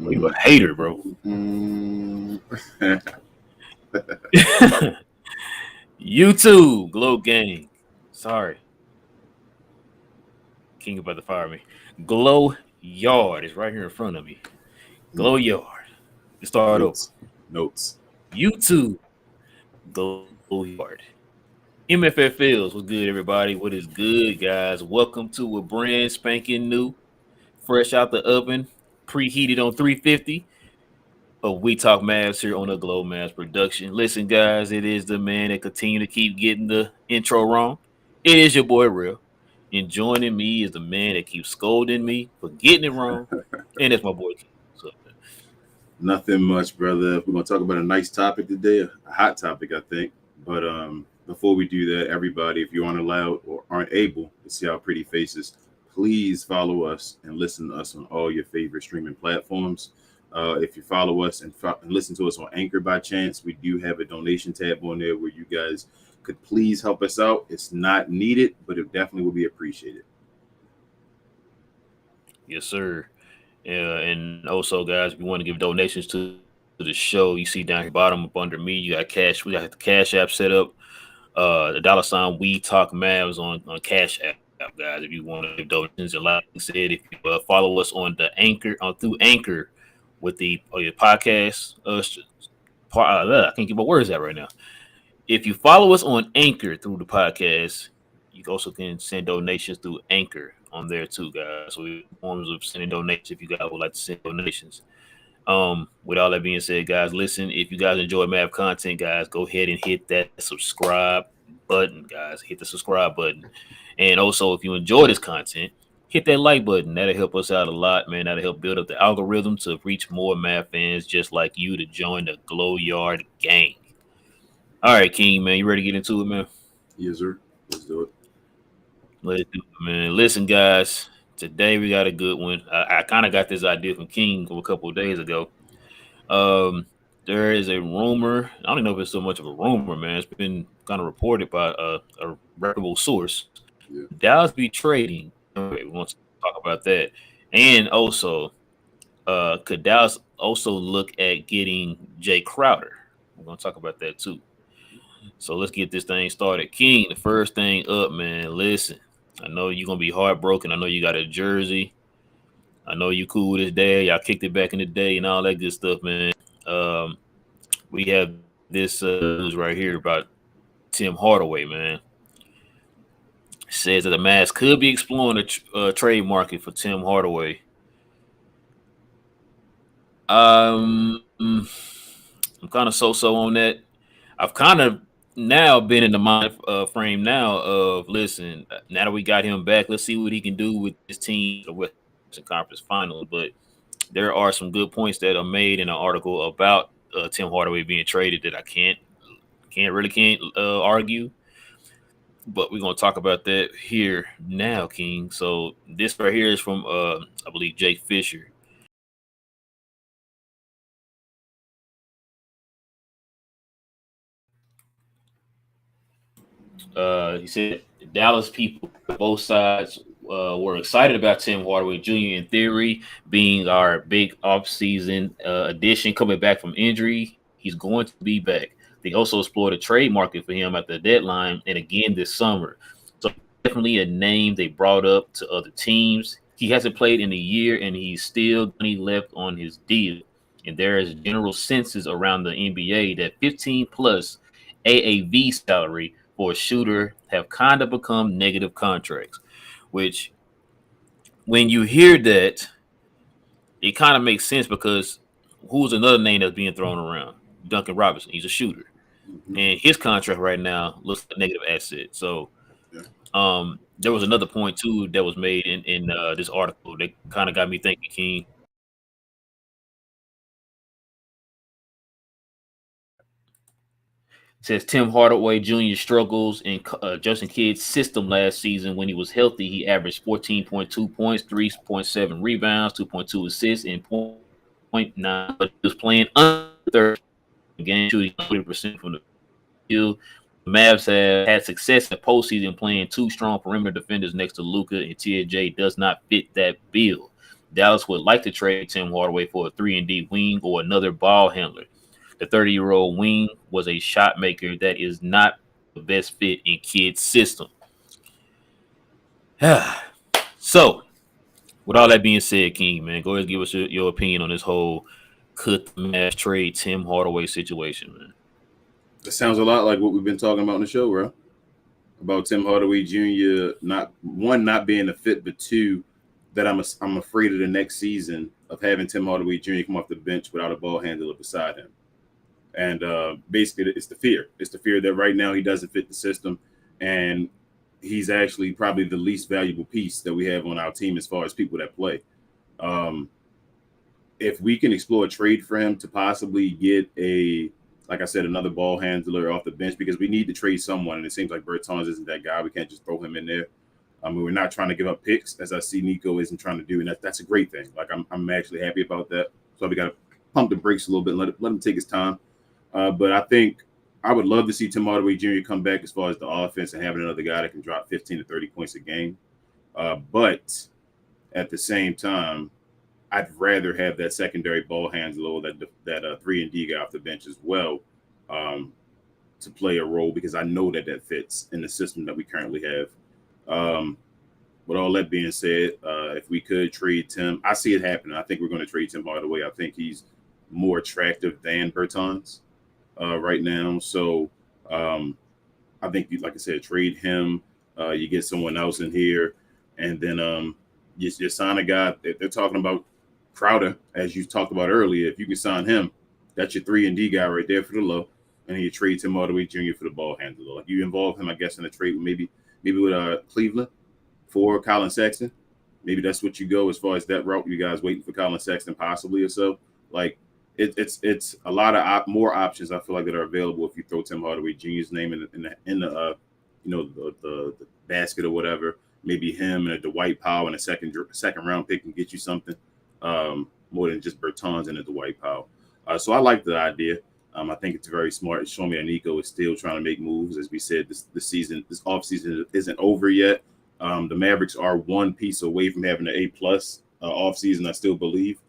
You a hater, bro. YouTube, Glow Gang. Sorry. King about to fire me. Glow Yard is right here in front of me. Glow Yard. Let's start over. Notes. YouTube, Glow Yard. MFF Fields, what's good, everybody? What is good, guys? Welcome to a brand spanking new, fresh out the oven, preheated on 350. We Talk Mavs here on the Glow Mavs production. Listen, guys, it is the man that continue to keep getting the intro wrong. It is your boy Real. And joining me is the man that keeps scolding me for getting it wrong. And it's my boy King. So, Nothing much, brother. We're gonna talk about a nice topic today, a hot topic, I think. But before we do that, everybody, if you aren't allowed or aren't able to see our pretty faces, please follow us and listen to us on all your favorite streaming platforms. If you follow us and listen to us on Anchor by chance, we do have a donation tab on there where you guys could please help us out. It's not needed, but it definitely will be appreciated. yes, sir. And also, guys, if you want to give donations to the show, you see down here bottom up under me, you got cash. We got the Cash App set up. The $ We Talk Mavs on Cash App, guys. If you want to give donations, and like I said, if you follow us on the Anchor through Anchor with the your podcast, I can't get my words out right now. If you follow us on Anchor through the podcast, you also can send donations through Anchor on there too, guys. So we have forms of sending donations if you guys would like to send donations. With all that being said, guys, listen, if you guys enjoy Mav content, guys, go ahead and hit that subscribe button, guys. Hit the subscribe button. And also, if you enjoy this content, hit that like button. That'll help us out a lot, man. That'll help build up the algorithm to reach more Mav fans just like you to join the Glow Yard gang. All right, King, man, you ready to get into it, man? Yes, sir. Let's do it. Let's do it, man. Listen, guys, today we got a good one. I kind of got this idea from King a couple of days ago. There is a rumor. I don't know if it's so much of a rumor, man. It's been kind of reported by a reputable source. Yeah. Dallas be trading. Okay, we want to talk about that, and also, could Dallas also look at getting Jae Crowder? We're gonna talk about that too. So let's get this thing started. King, the first thing up, man. Listen, I know you're gonna be heartbroken. I know you got a jersey. I know you cool with his dad. Y'all kicked it back in the day and all that good stuff, man. We have this news right here about Tim Hardaway, man. It says that the Mavs could be exploring a trade market for Tim Hardaway. I'm kind of so on that. I've kind of now been in the mind frame now of listen. Now that we got him back, let's see what he can do with his team, the Western Conference Finals. But there are some good points that are made in an article about Tim Hardaway being traded that I can't argue. But we're gonna talk about that here now, King. So this right here is from I believe Jake Fisher. He said Dallas people, both sides, were excited about Tim Hardaway Jr. in theory, being our big offseason addition coming back from injury. He's going to be back. They also explored a trade market for him at the deadline and again this summer. So definitely a name they brought up to other teams. He hasn't played in a year and he's still money left on his deal. And there is general consensus around the NBA that 15 plus AAV salary for a shooter have kind of become negative contracts, which when you hear that, it kind of makes sense because who's another name that's being thrown around? Duncan Robinson. He's a shooter. Mm-hmm. And his contract right now looks like a negative asset. So Yeah. there was another point too that was made in this article that kind of got me thinking, King. Says Tim Hardaway Jr. struggles in Justin Kidd's system last season. When he was healthy, he averaged 14.2 points, 3.7 rebounds, 2.2 assists, and 0.9. But he was playing under game, shooting 20% from the field. The Mavs have had success in the postseason playing two strong perimeter defenders next to Luka, and TJ does not fit that bill. Dallas would like to trade Tim Hardaway for a 3-and-D wing or another ball handler. The 30-year-old wing was a shot maker that is not the best fit in Kidd's system. So, with all that being said, King, man, go ahead and give us your opinion on this whole could the Mavs trade Tim Hardaway situation, man. It sounds a lot like what we've been talking about on the show, bro. About Tim Hardaway Jr. not being a fit, but two, that I'm afraid of the next season of having Tim Hardaway Jr. come off the bench without a ball handler beside him. And basically, it's the fear. It's the fear that right now he doesn't fit the system, and he's actually probably the least valuable piece that we have on our team as far as people that play. If we can explore a trade for him to possibly get like I said, another ball handler off the bench, because we need to trade someone, and it seems like Bertans isn't that guy. We can't just throw him in there. I mean, we're not trying to give up picks, as I see Nico isn't trying to do, and that's a great thing. Like I'm actually happy about that. So we got to pump the brakes a little bit and let him take his time. But I think I would love to see Tim Hardaway Jr. come back as far as the offense and having another guy that can drop 15 to 30 points a game. But at the same time, I'd rather have that secondary ball handler or that 3-and-D guy off the bench as well to play a role, because I know that fits in the system that we currently have. With all that being said, if we could trade Tim, I see it happening. I think we're going to trade Tim Hardaway. I think he's more attractive than Bertans right now. So I think, like I said, trade him. You get someone else in here, and then you sign a guy. They're talking about Crowder, as you talked about earlier. If you can sign him, that's your 3-and-D guy right there for the low, and then you trade Tim Hardaway Jr. for the ball handler. Like, you involve him, I guess, in a trade maybe with Cleveland for Colin Sexton. Maybe that's what you go as far as that route. You guys waiting for Colin Sexton possibly or so. Like, it's a lot of more options I feel like that are available if you throw Tim Hardaway Jr.'s name in the the basket or whatever. Maybe him and a Dwight Powell and a second round pick can get you something more than just Bertans and a Dwight Powell. So I like the idea. I think it's very smart. It's showing me that Nico is still trying to make moves. As we said, this offseason isn't over yet. The Mavericks are one piece away from having an A+ offseason, I still believe.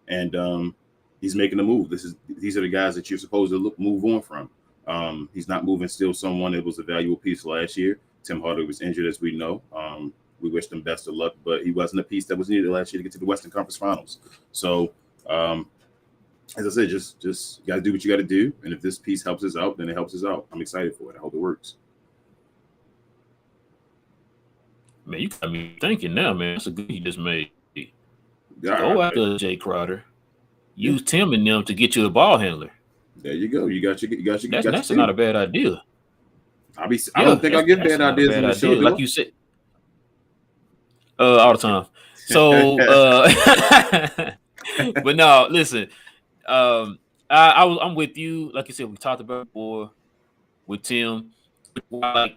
And he's making a move. These are the guys that you're supposed to move on from. He's not moving still someone that was a valuable piece last year. Tim Hardaway was injured, as we know. We wish them best of luck, but he wasn't a piece that was needed last year to get to the Western Conference Finals. So, as I said, just you got to do what you got to do. And if this piece helps us out, then it helps us out. I'm excited for it. I hope it works. Man, you got me thinking now, man. That's a good you just made. Go after Jae Crowder. Use Tim and them to get you a ball handler. There you go. You got your. That's not a bad idea. I don't think I give bad ideas on the show. Like you said, all the time. So, but no, listen. I'm with you. Like you said, we talked about before with Tim. Like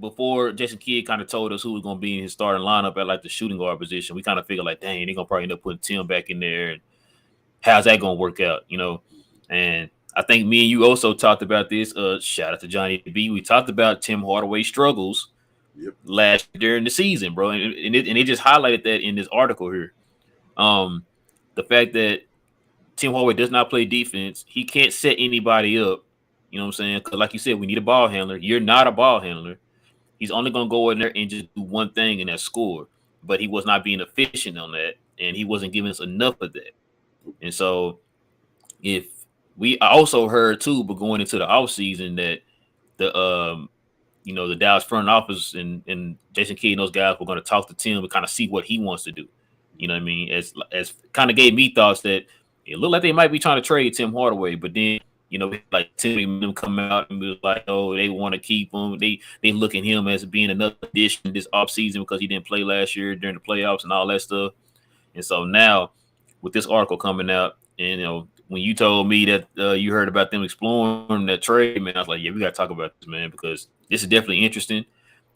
before, Jason Kidd kind of told us who was going to be in his starting lineup at like the shooting guard position. We kind of figured like, dang, they're going to probably end up putting Tim back in there. And how's that going to work out? And I think me and you also talked about this. Shout out to Johnny B. We talked about Tim Hardaway's struggles last during the season, bro, and it just highlighted that in this article here. The fact that Tim Hardaway does not play defense, he can't set anybody up. You know what I'm saying? Because like you said, we need a ball handler. You're not a ball handler. He's only going to go in there and just do one thing, and that's score. But he was not being efficient on that, and he wasn't giving us enough of that. And so I also heard too, but going into the offseason that the Dallas front office and Jason Kidd and those guys were going to talk to Tim and kind of see what he wants to do. You know what I mean? As kind of gave me thoughts that it looked like they might be trying to trade Tim Hardaway, but then like Tim and them come out and be like, oh, they want to keep him. They look at him as being another addition this offseason because he didn't play last year during the playoffs and all that stuff. And so now with this article coming out, and when you told me that you heard about them exploring that trade, man, I was like, yeah, we got to talk about this, man, because this is definitely interesting.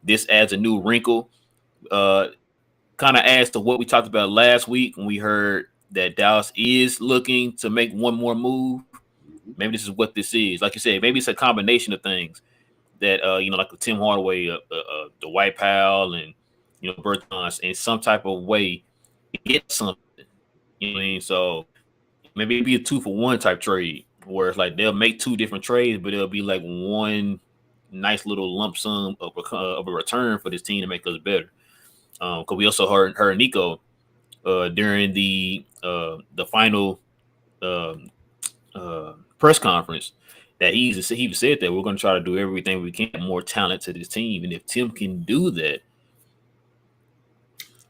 This adds a new wrinkle, kind of adds to what we talked about last week when we heard that Dallas is looking to make one more move. Maybe this is what this is. Like you said, maybe it's a combination of things that, like with Tim Hardaway, the Dwight Powell, and, Bertans, in some type of way, get something. You know what I mean? So maybe it'd be a 2-for-1 type trade where it's like they'll make two different trades, but it'll be like one nice little lump sum of a return for this team to make us better. Because we also heard Nico during the final um press conference that he said that we're going to try to do everything we can, more talent to this team, and if Tim can do that,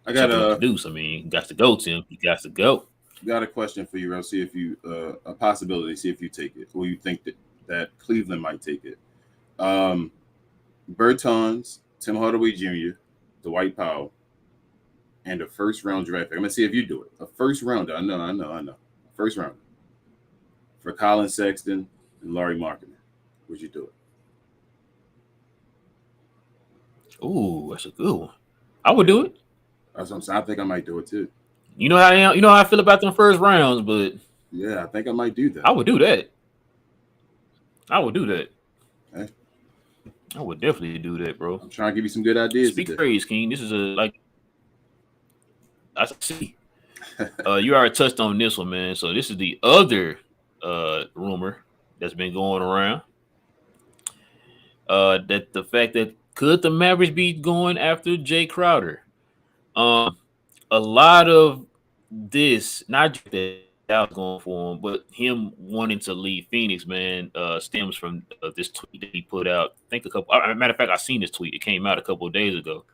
I got something we can do. So, I mean, got to go, Tim. You got to go. a question for you, Rel. See if you a possibility. See if you take it, or you think that Cleveland might take it. Bertans, Tim Hardaway Jr., Dwight Powell, and a first round draft pick. I'm gonna see if you do it. A first rounder. I know. First rounder for Colin Sexton and Laurie Markkinen. Would you do it? Ooh, that's a good one. I would do it. That's what I'm saying. I think I might do it too. You know how I am. You know how I feel about them first rounds, but yeah, I think I might do that. I would do that. I would do that. Okay. I would definitely do that, bro. I'm trying to give you some good ideas. Speak praise, King. This is I see. You already touched on this one, man. So this is the other rumor that's been going around. That the fact that could the Mavericks be going after Jae Crowder? A lot of this, not just that Dallas going for him, but him wanting to leave Phoenix, man, stems from this tweet that he put out. I think matter of fact, I seen this tweet. It came out a couple of days ago.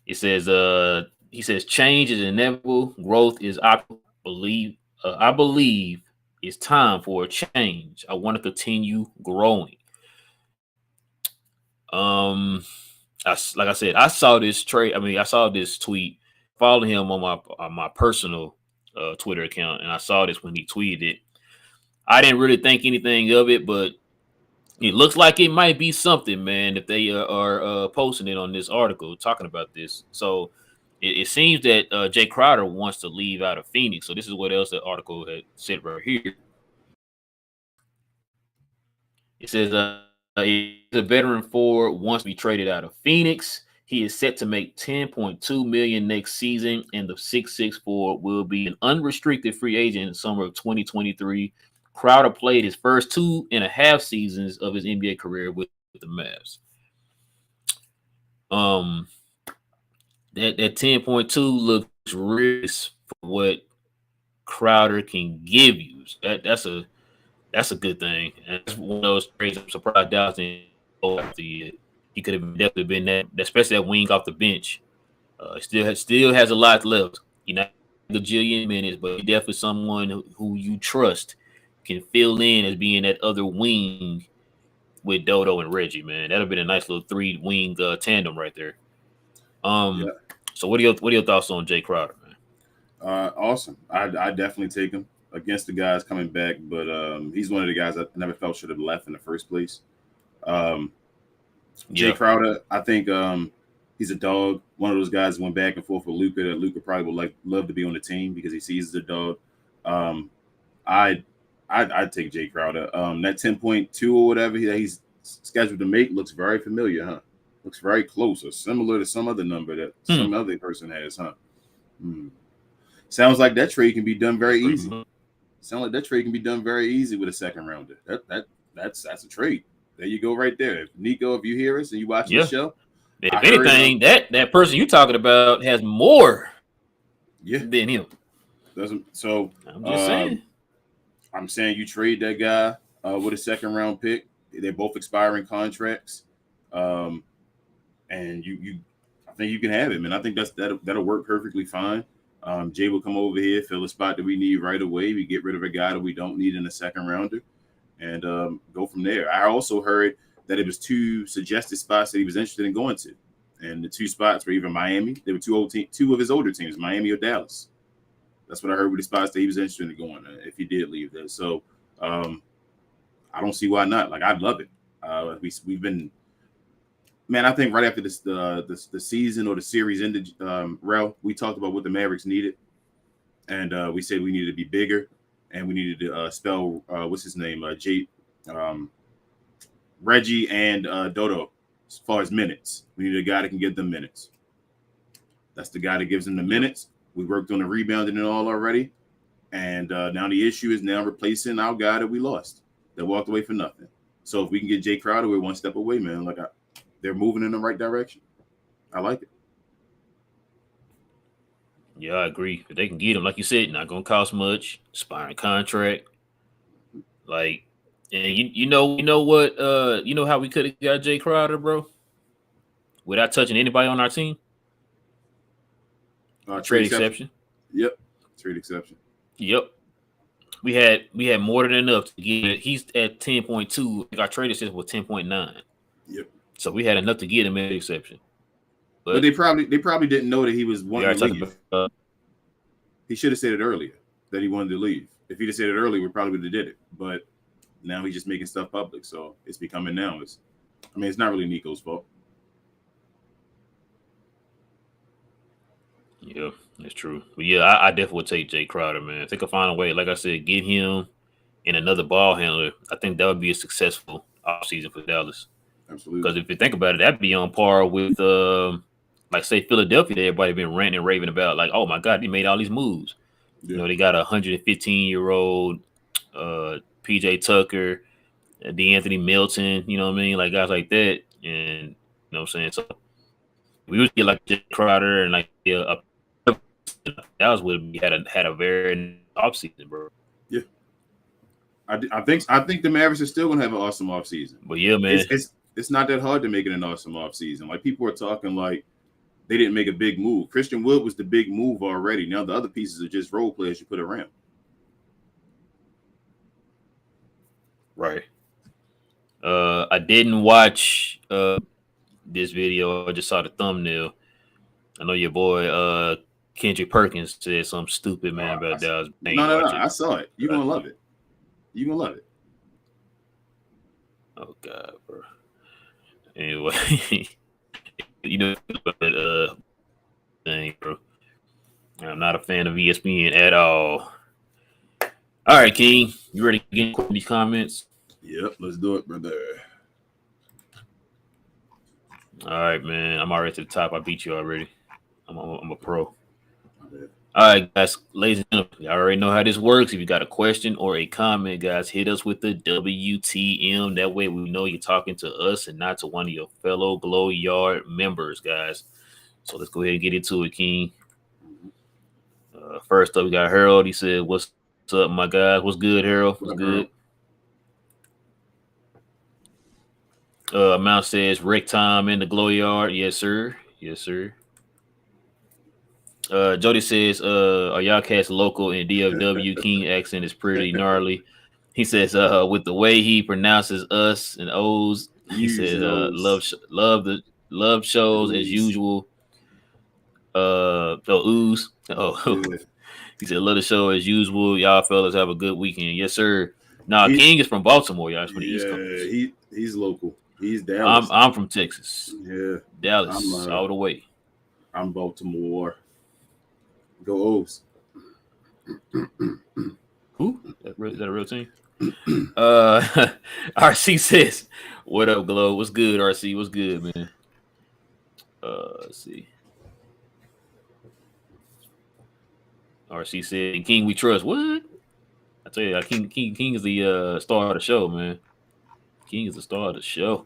It says, he says, change is inevitable, growth is optional. I believe it's time for a change. I want to continue growing. Like I said, I saw this trade. I mean, I saw this tweet. Followed him on my personal Twitter account, and I saw this when he tweeted it. I didn't really think anything of it, but it looks like it might be something, man. If they are posting it on this article talking about this, so it seems that Jae Crowder wants to leave out of Phoenix. So this is what else the article had said right here. It says he's a veteran forward, wants to be traded out of Phoenix. He is set to make $10.2 million next season, and the 6'6" forward will be an unrestricted free agent in the summer of 2023. Crowder played his first 2.5 seasons of his NBA career with the Mavs. That 10.2 looks rich for what Crowder can give you. That's a good thing. And that's one of those trades I'm surprised Dallas didn't go after yet. He could have definitely been that, especially that wing off the bench. Still has a lot left. You're not the gajillion minutes, but he's definitely someone who you trust can fill in as being that other wing with Dodo and Reggie, man. That'll be a nice little 3-wing tandem right there. Yeah. So what are your thoughts on Jae Crowder, man? Awesome. I definitely take him against the guys coming back, but he's one of the guys I never felt should have left in the first place. Jae Crowder, I think he's a dog. One of those guys went back and forth with Luka that Luka probably would love to be on the team because he sees the dog. I'd take Jae Crowder. That 10.2 or whatever that he's scheduled to make looks very familiar, huh? Looks very close or similar to some other number that some other person has, huh? Sounds like that trade can be done very easy. Sounds like that trade can be done very easy with a second rounder. That's a trade. There you go, right there. Nico, if you hear us and you watching the show, if anything, that person you're talking about has more than him. So I'm just saying. I'm saying you trade that guy with a second round pick. They're both expiring contracts, and I think you can have him, and I think that'll work perfectly fine. Jay will come over here, fill a spot that we need right away. We get rid of a guy that we don't need in a second rounder, and go from there. I also heard that it was 2 suggested spots that he was interested in going to, and the 2 spots were either Miami. They were 2 of his older teams, Miami or Dallas. That's what I heard with the spots that he was interested in going if he did leave there. So I don't see why not. Like, I'd love it. We've been, man. I think right after the season or the series ended, Rel, we talked about what the Mavericks needed, and we said we needed to be bigger, and we needed to spell what's his name, Reggie and Dodo. As far as minutes, we need a guy that can get them minutes. That's the guy that gives him the minutes. We worked on the rebounding and all already. And now the issue is now replacing our guy that we lost, that walked away for nothing. So if we can get Jae Crowder, we're one step away, man. They're moving in the right direction. I like it. Yeah, I agree. If they can get him, like you said, not gonna cost much, expiring contract. Like, and you know what? You know how we could have got Jae Crowder, bro, without touching anybody on our team. Trade exception. Yep, trade exception. Yep. We had more than enough to get it. He's at 10.2. Our trade exception was 10.9. Yep. So we had enough to get him at exception. But they probably didn't know that he was wanting to leave. He should have said it earlier that he wanted to leave. If he'd have said it earlier, we probably would have did it. But now he's just making stuff public, so it's becoming now. It's not really Nico's fault. Yeah, that's true. But yeah, I definitely would take Jae Crowder, man. If they could find a way, like I said, get him and another ball handler, I think that would be a successful offseason for Dallas. Absolutely. Because if you think about it, that'd be on par with, like, say, Philadelphia. Everybody been ranting and raving about, like, oh, my God, they made all these moves. Yeah. You know, they got a 115-year-old P.J. Tucker, DeAnthony Milton, you know what I mean? Like, guys like that. And, you know what I'm saying? So we would get, like, Jae Crowder and, like, Dallas would had a very offseason, bro. Yeah. I think the Mavericks are still going to have an awesome offseason. But, yeah, man. It's not that hard to make it an awesome offseason. Like, people are talking like they didn't make a big move. Christian Wood was the big move already. Now the other pieces are just role players you put around. Right. I didn't watch this video. I just saw the thumbnail. I know your boy Kendrick Perkins said something stupid, man, about Dallas. No. I saw it. You're gonna love it. You're gonna love it. Oh God, bro. Anyway, you know, thing, bro. I'm not a fan of ESPN at all. All right, King, you ready to get in these comments? Yep, let's do it, brother. All right, man. I'm already to the top. I beat you already. I'm a pro. All right, guys, ladies and gentlemen, you already know how this works. If you got a question or a comment, guys, hit us with the WTM. That way we know you're talking to us and not to one of your fellow Glow Yard members, guys. So let's go ahead and get into it, King. First up, we got Harold. He said, what's up, my guys? What's good, Harold? What's good? Mount says, Rick Time in the Glow Yard. Yes, sir. Yes, sir. Jody says, are y'all cats local in DFW? King accent is pretty gnarly. He says, with the way he pronounces us and O's, he says, love shows as usual. Ooze. Yeah. He said, love the show as usual. Y'all fellas have a good weekend. Yes, sir. Nah, King is from Baltimore, y'all. From the East Coast. He's local. He's Dallas. I'm from Texas. Yeah. Dallas, all the way. I'm Baltimore. Go O's. Who? Is that a real team? RC says, what up, Glow? What's good, RC? What's good, man? Let's see. RC said, King, we trust. What? I tell you, King is the star of the show, man. King is the star of the show.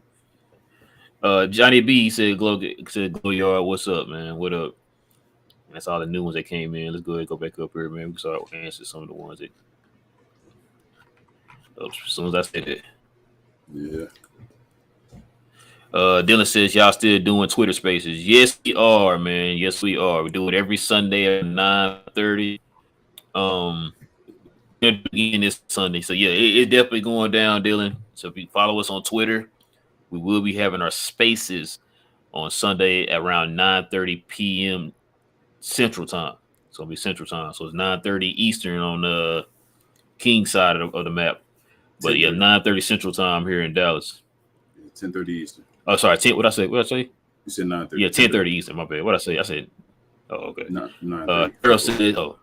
Johnny B said, Glow Yard, what's up, man? What up? That's all the new ones that came in. Let's go ahead and go back up here, man. We can start answering some of the ones that. As soon as I said that. Yeah. Dylan says, y'all still doing Twitter Spaces? Yes, we are, man. Yes, we are. We do it every Sunday at 9:30. Again this Sunday. So yeah, it's definitely going down, Dylan. So if you follow us on Twitter, we will be having our Spaces on Sunday around 9:30 p.m. Central Time. So it'll be Central Time. So it's 9:30 Eastern on the King side of the map. But yeah, 9:30 Central Time here in Dallas. 10:30 Eastern. Oh, sorry. What I say? You said 9:30. Yeah, 10:30 Eastern. My bad. What I say? I said. Oh, okay. 9:30. Harold says. Oh,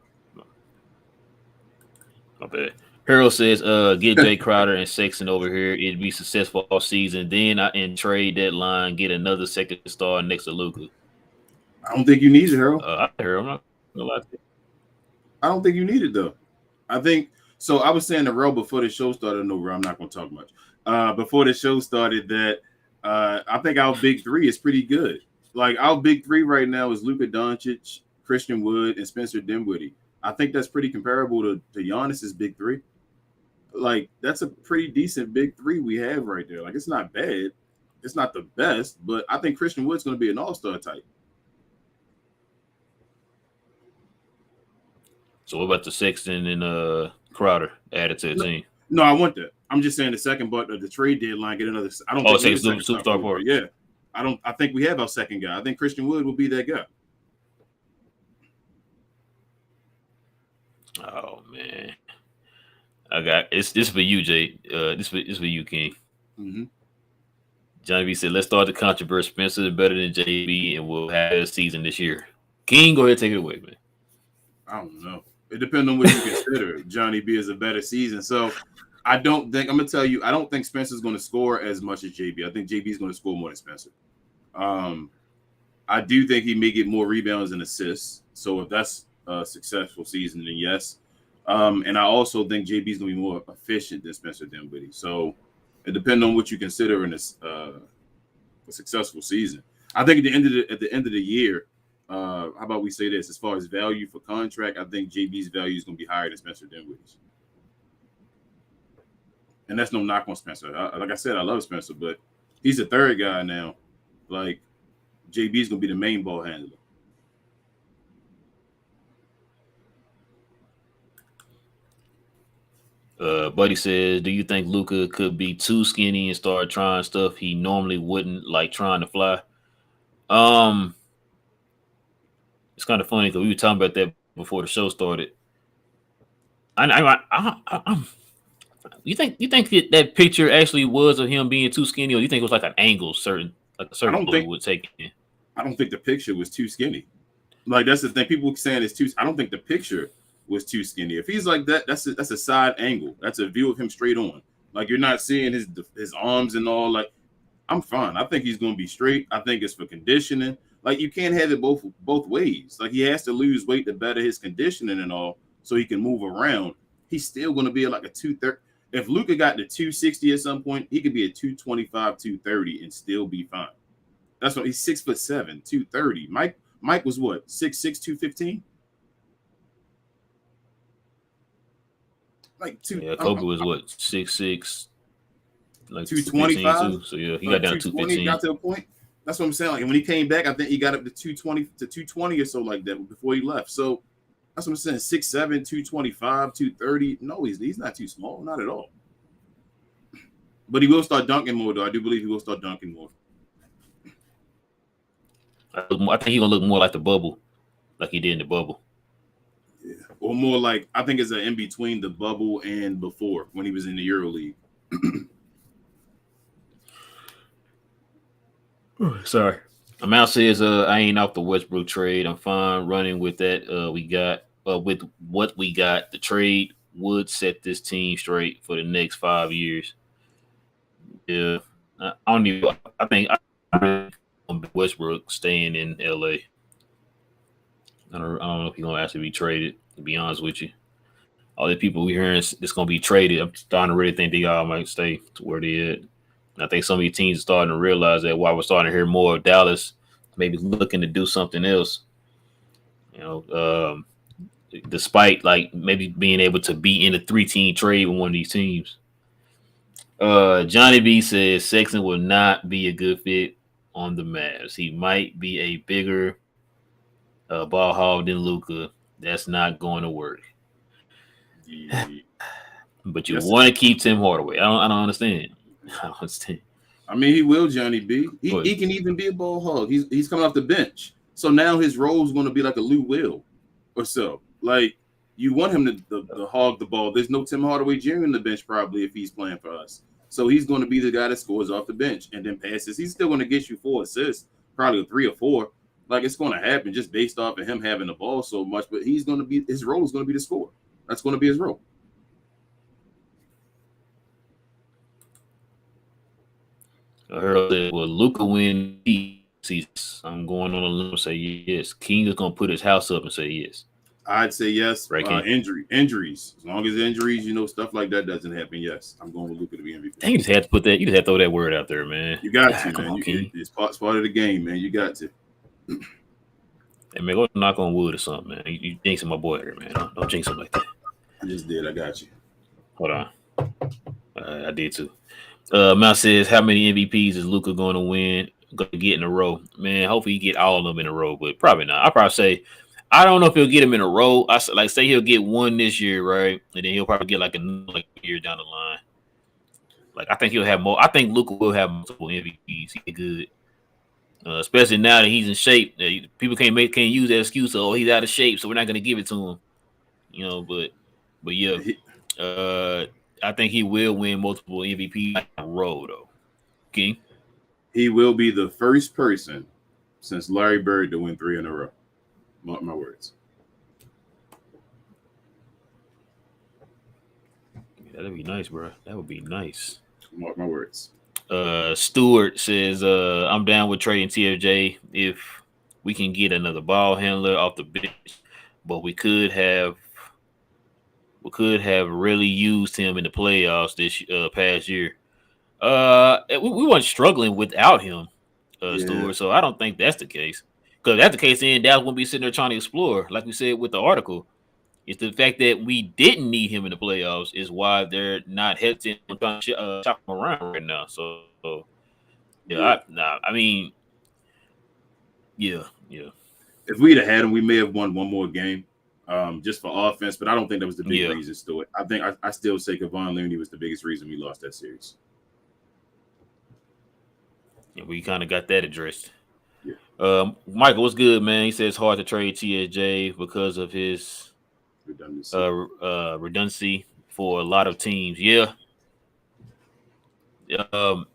my bad. Harold says, get Jae Crowder and Sexton over here. It'd be successful all season. Then in trade deadline, get another second star next to Luka. I don't think you need it, Harold. I heard. I'm not gonna lie to you. I don't think you need it though. I think so. I was saying to Ro before the show started. No, Ro, I'm not going to talk much. Before the show started, that I think our big three is pretty good. Like our big three right now is Luka Doncic, Christian Wood, and Spencer Dinwiddie. I think that's pretty comparable to Giannis's big three. Like that's a pretty decent big three we have right there. Like it's not bad. It's not the best, but I think Christian Wood's going to be an all-star type. So what about the Sexton and Crowder added to the team? No, I want that. I'm just saying the second part of the trade deadline get another. I don't think say we need a second superstar forward. Yeah, I don't. I think we have our second guy. I think Christian Wood will be that guy. Oh man, I got it's this for you, Jay. This for you, King. Mm-hmm. Johnny B said, "Let's start the controversy. Spencer is better than JB, and we'll have a season this year." King, go ahead, take it away, man. I don't know. It depends on what you consider. Johnny B is a better season. So I don't think I'm gonna tell you. I don't think Spencer's going to score as much as JB. I think JB is going to score more than Spencer. I do think he may get more rebounds and assists. So if that's a successful season, then yes. And I also think JB is going to be more efficient than Spencer Dinwiddie. So it depends on what you consider in this a successful season. I think at the end of the year, how about we say this? As far as value for contract, I think JB's value is going to be higher than Spencer Dinwiddie's. And that's no knock on Spencer. Like I said, I love Spencer, but he's the third guy now. Like JB's going to be the main ball handler. Buddy says, "Do you think Luka could be too skinny and start trying stuff he normally wouldn't, like trying to fly?" It's kind of funny because we were talking about that before the show started. You think that picture actually was of him being too skinny, or you think it was like an angle, like a certain angle would take in? I don't think the picture was too skinny. Like that's the thing. People saying it's too. I don't think the picture was too skinny. If he's like that, that's a side angle. That's a view of him straight on. Like you're not seeing his arms and all. Like I'm fine. I think he's going to be straight. I think it's for conditioning. Like you can't have it both ways. Like he has to lose weight to better his conditioning and all, so he can move around. He's still going to be like a 230. If Luka got to 260 at some point, he could be a 225, 230 and still be fine. That's what he's 6'7", 230. Mike was what 6'6", 215. Like Kobe was what 6'6", like 225. So yeah, he got down to 215. Got to a point. That's what I'm saying. Like when he came back, I think he got up to 220 or so like that before he left. So that's what I'm saying. 6'7", 225, 230. No, he's not too small, not at all. But he will start dunking more, though. I do believe he will start dunking more. I think he's gonna look more like the bubble, like he did in the bubble. Yeah. Or more like I think it's an in between the bubble and before when he was in the EuroLeague. Sorry. Amount says I ain't off the Westbrook trade. I'm fine running with that. We got with what we got. The trade would set this team straight for the next 5 years. Yeah, I don't even. I think Westbrook staying in LA. I don't know if he's gonna actually be traded. To be honest with you, all the people we hearing it's gonna be traded. I'm starting to really think they all might stay to where they at. I think some of these teams are starting to realize that while we're starting to hear more of Dallas, maybe looking to do something else. You know, despite like maybe being able to be in a 3-team trade with one of these teams. Johnny B says Sexton will not be a good fit on the Mavs. He might be a bigger ball hog than Luka. That's not going to work. Yeah. But you want to keep Tim Hardaway. I don't understand. I don't understand. I mean, he will, Johnny B. He can even be a ball hog. He's coming off the bench. So now his role is going to be like a Lou Will or so. Like, you want him to hog the ball. There's no Tim Hardaway Jr. on the bench probably if he's playing for us. So he's going to be the guy that scores off the bench and then passes. He's still going to get you 4 assists, probably 3 or 4. Like, it's going to happen just based off of him having the ball so much. But his role is going to be the scorer. That's going to be his role. I heard that Luka win season. I'm going on a limb and say yes. King is gonna put his house up and say yes. I'd say yes. Right, King? Injuries. As long as injuries, stuff like that doesn't happen. Yes, I'm going with Luka to be MVP. Dang, you just had to put that. You just had to throw that word out there, man. You got to, come man. on, King. It's part of the game, man. You got to. Hey, man, go knock on wood or something, man. You jinxing my boy here, man. Don't jinx him like that. I just did. I got you. Hold on. I did too. Mount says, how many MVPs is Luka going to win? Going to get in a row? Man, hopefully he get all of them in a row, but probably not. I probably say, I don't know if he'll get him in a row. I say he'll get one this year, right? And then he'll probably get like another year down the line. Like I think he'll have more. I think Luka will have multiple MVPs. He's good, especially now that he's in shape. People can't use that excuse. Oh, he's out of shape, so we're not going to give it to him. But yeah, I think he will win multiple MVP in a row, though. King? He will be the first person since Larry Bird to win 3 in a row. Mark my words. That'd be nice, bro. That would be nice. Mark my words. Stewart says, I'm down with trading TFJ if we can get another ball handler off the bench, but we could have really used him in the playoffs this past year. We weren't struggling without him, Stewart. So I don't think that's the case. Because if that's the case, then Dallas wouldn't be sitting there trying to explore, like we said with the article. It's the fact that we didn't need him in the playoffs is why they're not hesitant on trying to chop him around right now. So yeah. If we'd have had him, we may have won one more game. Just for offense, but I don't think that was the big reason, Stuart. I think I still say Kevon Looney was the biggest reason we lost that series. Yeah, we kind of got that addressed. Yeah. Michael, what's good, man? He says it's hard to trade TSJ because of his redundancy for a lot of teams. Yeah. Like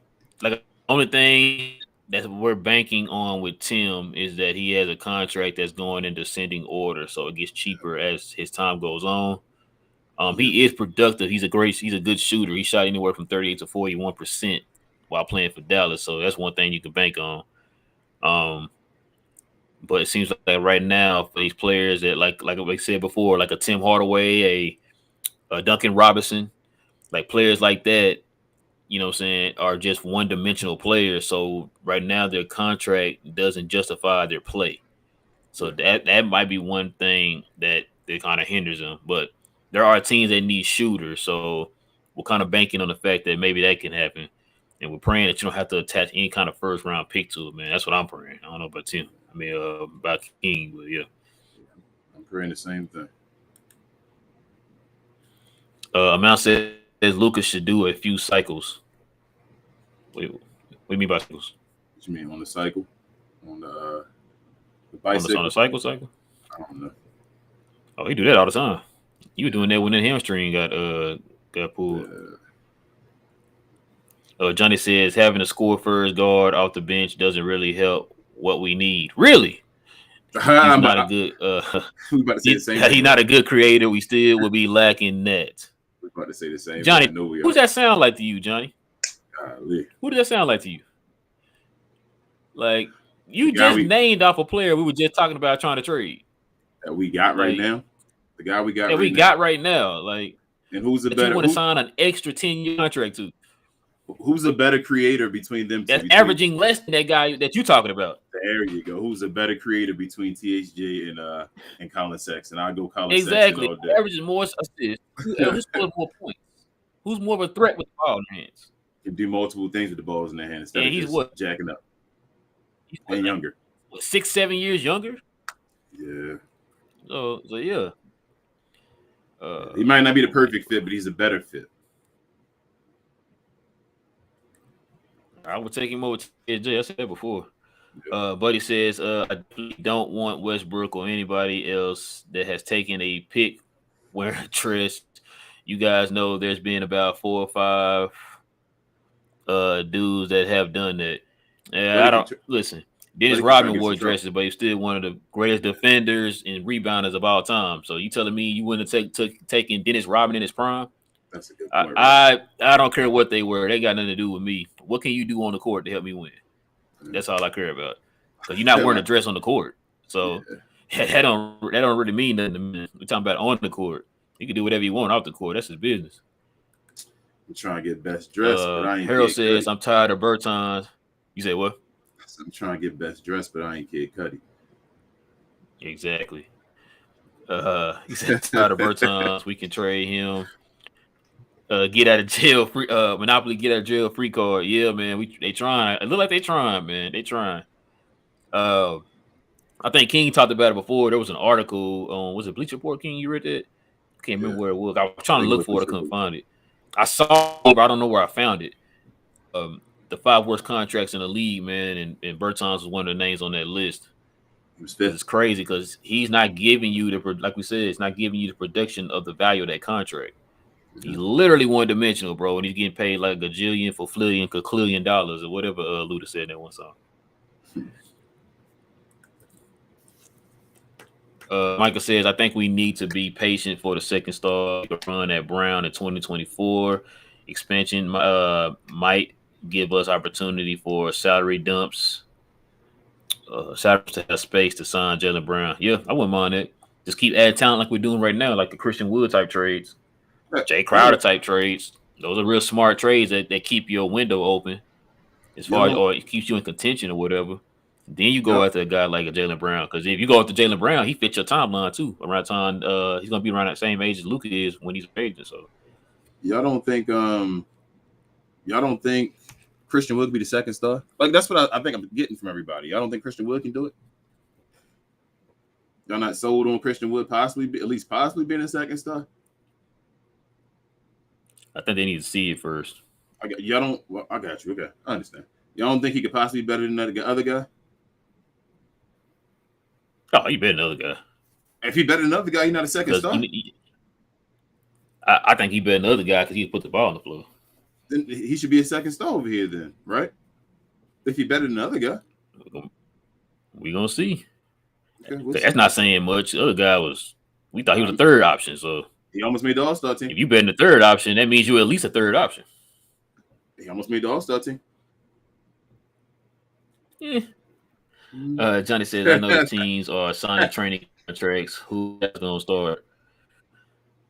the only thing that we're banking on with Tim is that he has a contract that's going in descending order, so it gets cheaper as his time goes on. He is productive. He's a good shooter. He shot anywhere from 38 to 41% while playing for Dallas, so that's one thing you can bank on. But it seems like right now for these players that like I said before, like a Tim Hardaway, a Duncan Robinson, like players like that, are just one-dimensional players. So right now their contract doesn't justify their play. So that might be one thing that kind of hinders them. But there are teams that need shooters. So we're kind of banking on the fact that maybe that can happen. And we're praying that you don't have to attach any kind of first-round pick to it, man. That's what I'm praying. I don't know about Tim. About King, but yeah. I'm praying the same thing. Amount says Lucas should do a few cycles. What do you mean by cycles? What you mean on the cycle? On the bicycle? On the cycle? I don't know. Oh, he do that all the time. You were doing that when the hamstring got pulled. Johnny says having a score first guard off the bench doesn't really help what we need. Really? He's not a good. He's not a good creator. We still will be lacking that. We're about to say the same. Johnny, who's that sound like to you, Johnny? Who does that sound like to you? Like you just named off a player we were just talking about trying to trade. That we got right now. The guy we got. That we got right now. Like, and who's the better? You want to sign an extra 10-year contract to? Who's a better creator between them two? That's averaging less than that guy that you're talking about. There you go. Who's a better creator between THJ and Colin Sexton? I'll go Colin exactly. Sexton all day. Averages more assists. Who scores more points? Who's more of a threat with the ball in their hands? Can do multiple things with the balls in their hands instead of just jacking up. And younger. 6-7 years younger? Yeah. So yeah. He might not be the perfect fit, but he's a better fit. I would take him over to TJ. I said that before. Buddy says, I don't want Westbrook or anybody else that has taken a pick wearing Trist. You guys know there's been about 4 or 5 dudes that have done that. I don't listen. Dennis Rodman wore dresses, but he's still one of the greatest defenders and rebounders of all time. So you telling me you wouldn't have taken Dennis Rodman in his prime? That's a good point. I don't care what they were. They got nothing to do with me. What can you do on the court to help me win? That's all I care about. because you're not wearing a dress on the court. So that don't really mean nothing to me. We're talking about on the court. He can do whatever you want off the court. That's his business. I'm trying to get best dressed, but I ain't. Harold says, "I'm tired of Bertans." You say what? I'm trying to get best dressed, but I ain't Kid Cudi. Exactly. He said, "Tired of Bertans. We can trade him. Get out of jail free. Monopoly get out of jail free card. Yeah, man. They trying. It look like they trying, man. They trying. I think King talked about it before. There was an article on, was it Bleacher Report, King? You read that? I can't remember where it was. I was trying to look for it. I couldn't find it. I saw it, but I don't know where I found it. The 5 worst contracts in the league, man, and Bertans was one of the names on that list. It's crazy because he's not giving you like we said, it's not giving you the production of the value of that contract. He's literally one-dimensional, bro, and he's getting paid like a gajillion, quadrillion dollars or whatever Luda said in that one song. Michael says, I think we need to be patient for the second star run at Brown in 2024. Expansion might give us opportunity for salary dumps. Salary to have space to sign Jaylen Brown. Yeah, I wouldn't mind it. Just keep adding talent like we're doing right now, like the Christian Wood type trades, Jae Crowder type trades. Those are real smart trades that keep your window open as far as, or it keeps you in contention or whatever. Then you go after a guy like a Jaylen Brown, because if you go after Jaylen Brown, he fits your timeline too. Around time, he's gonna be around that same age as Luka is when he's aging. So, y'all don't think Christian Wood could be the second star? Like that's what I think I'm getting from everybody. Y'all don't think Christian Wood can do it? Y'all not sold on Christian Wood possibly being a second star? I think they need to see it first. Y'all don't. Well, I got you. Okay, I understand. Y'all don't think he could possibly be better than that other guy? Oh, he better than another guy. If he better than another guy, he's not a second star. I think he better than another guy because he put the ball on the floor. Then he should be a second star over here, then, right? If he better than the other guy, we gonna see. Okay, that's not saying much. The other guy we thought he was a third option, so he almost made the All-Star team. If you better than the third option, that means you're at least a third option. He almost made the All-Star team. Yeah. Johnny says, I know the teams are signing training contracts. Who's going to start?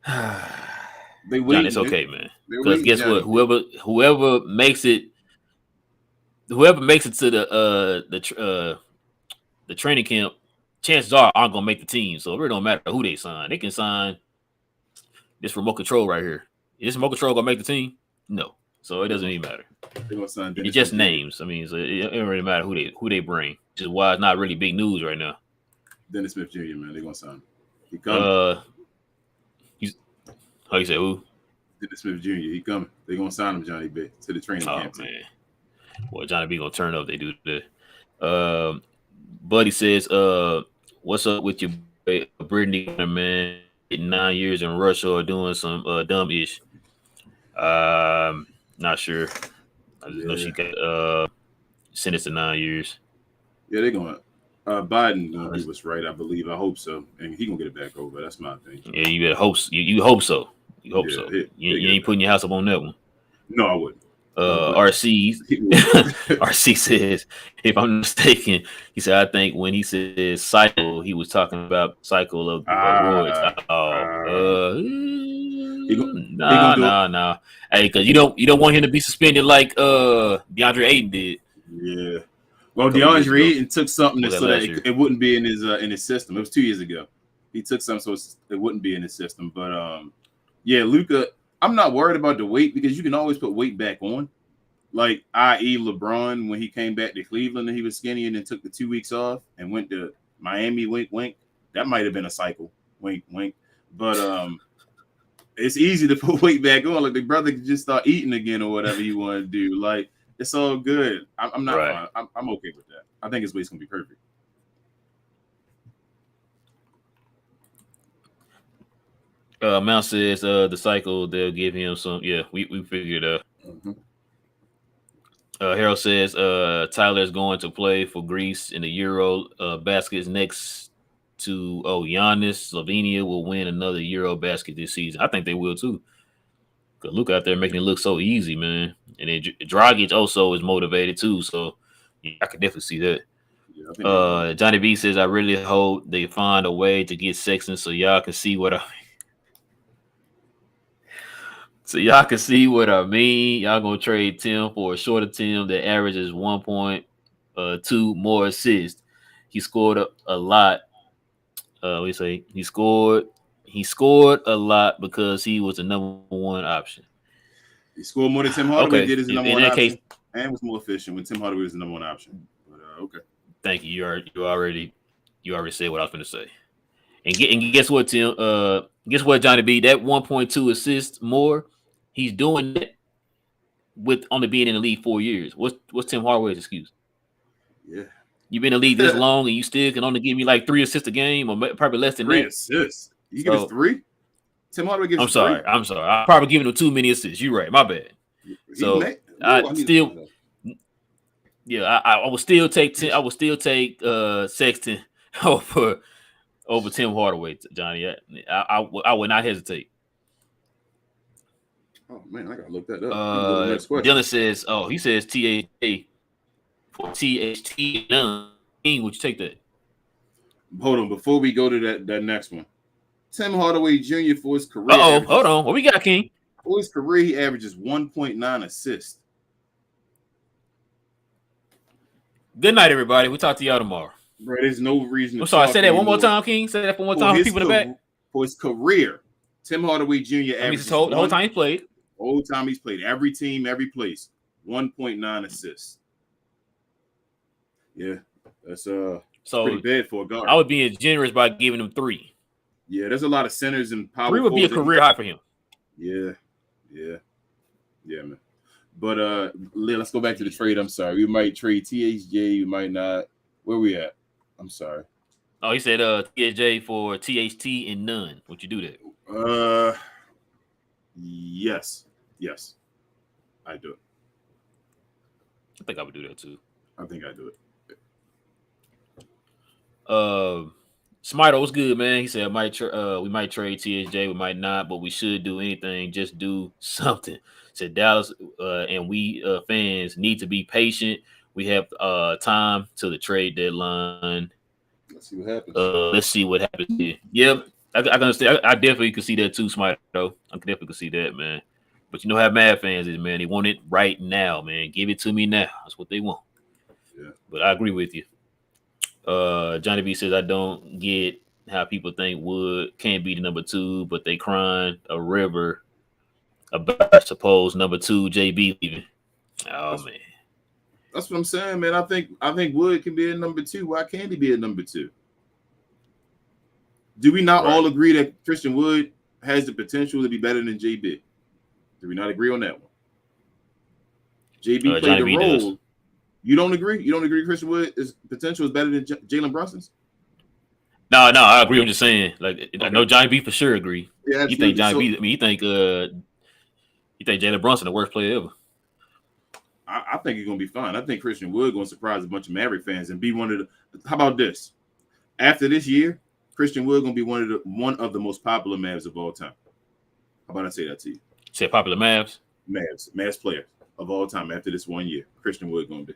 Johnny, it's okay, man. Because guess what? Whoever makes it to the training camp, chances are aren't going to make the team. So it really don't matter who they sign. They can sign this remote control right here. Is this remote control going to make the team? No. So it doesn't even matter. It's just names. I mean, so it don't really matter who they bring. Which is why it's not really big news right now. Dennis Smith Jr., man, they're gonna sign him. He coming. How you say who? Dennis Smith Jr. He coming. They're gonna sign him, Johnny B, to the training camp. Oh man, well Johnny B gonna turn up. They do that. Buddy says, "What's up with your Brittany, man? 9 years in Russia or doing some dumb ish." Not sure. I just know she got sentenced to 9 years. Yeah, they're going. Biden gonna do what's right, I believe. I hope so, and he gonna get it back over. That's my thing. Yeah, you better hope. You hope so. You hope so. You ain't putting your house up on that one. No, I wouldn't. RC says, if I'm mistaken, he said, I think when he says cycle, he was talking about cycle of roids. Nah. Hey, because you don't want him to be suspended like DeAndre Ayton did. Yeah. Well, DeAndre Ayton took something so that it wouldn't be in his system. It was 2 years ago. He took something so it wouldn't be in his system. But yeah, Luka, I'm not worried about the weight because you can always put weight back on. Like, i.e. LeBron, when he came back to Cleveland and he was skinny and then took the 2 weeks off and went to Miami, wink, wink. That might have been a cycle, wink, wink. But it's easy to put weight back on. Like, the brother could just start eating again or whatever you want to do. Like, it's all good. I'm not fine. I'm okay with that. I think his weight's going to be perfect. Mount says the cycle, they'll give him some. Yeah, we figured out. Mm-hmm. Harold says Tyler's going to play for Greece in the Euro baskets next to Giannis. Slovenia will win another Euro basket this season. I think they will too. Cause Luka out there making it look so easy, man. And then Dragic also is motivated too. So yeah, I could definitely see that. Yeah, I think they won. Johnny B says, I really hope they find a way to get Sexton so y'all can see what I mean. Y'all gonna trade Tim for a shorter Tim that averages 1.2 more assists. He scored a lot. We say he scored a lot because he was the number one option. He scored more than Tim Hardaway Okay. did as the number In one that option, case, and was more efficient when Tim Hardaway was the number one option. But okay. thank you. You already said what I was going to say. And guess what, Tim? Guess what, Johnny B? That 1.2 assists more, he's doing that with only being in the league 4 years. What's Tim Hardaway's excuse? Yeah. You've been in the league this long and you still can only give me like 3 assists a game, or probably less than 3 that. assists. You give us 3? Tim Hardaway gives us 3? I'm sorry. I'm probably giving him too many assists. You're right. My bad. So I will still take Sexton over Tim Hardaway, Johnny. I would not hesitate. Oh man, I gotta look that up. Dylan says, he says THA for THT. Would you take that? Hold on, before we go to that next one, Tim Hardaway Jr. for his career. Hold on. What we got, King? For his career, he averages 1.9 assists. Good night, everybody. We'll talk to y'all tomorrow. Bro, there's no reason to. I'm sorry. Say that one more time, King. Say that one more time for people in the back. For his career, Tim Hardaway Jr. averages the whole time he played. Whole time he's played. Every team, every place. 1.9 assists. Yeah, that's pretty bad for a guard. I would be generous by giving him 3. Yeah, there's a lot of centers and power. 3 would be a career high for him. Yeah, man. But let's go back to the trade. I'm sorry. We might trade THJ. We might not. Where we at? I'm sorry. Oh, he said THJ for THT and none. Would you do that? Yes. I do it. I think I would do that too. I think I do it. Smito, what's good, man? He said we might trade THJ, we might not, but we should do anything. Just do something. Said Dallas and we fans need to be patient. We have time till the trade deadline. Let's see what happens. Let's see what happens here. Yep, I can understand. I definitely could see that too, Smito. I definitely could see that, man. But you know how Mad fans is, man. They want it right now, man. Give it to me now. That's what they want. Yeah. But I agree with you. Johnny B says, I don't get how people think Wood can't be the number 2, but they crying a river about supposed number 2 JB leaving. Man. That's what I'm saying, man. I think Wood can be a number 2. Why can't he be a number 2? Do we not all agree that Christian Wood has the potential to be better than JB? Do we not agree on that one? JB played the role. Does. You don't agree? You don't agree Christian Wood's potential is better than Jalen Brunson's? No, I agree. I'm just saying. Like, okay. I know Johnny B for sure agree. Yeah, you think Johnny B? I mean, you think Jalen Brunson the worst player ever? I think he's gonna be fine. I think Christian Wood gonna surprise a bunch of Maverick fans and be one of the. How about this? After this year, Christian Wood gonna be one of the most popular Mavs of all time. How about I say that to you? Say popular Mavs? Mavs player of all time after this 1 year. Christian Wood gonna be.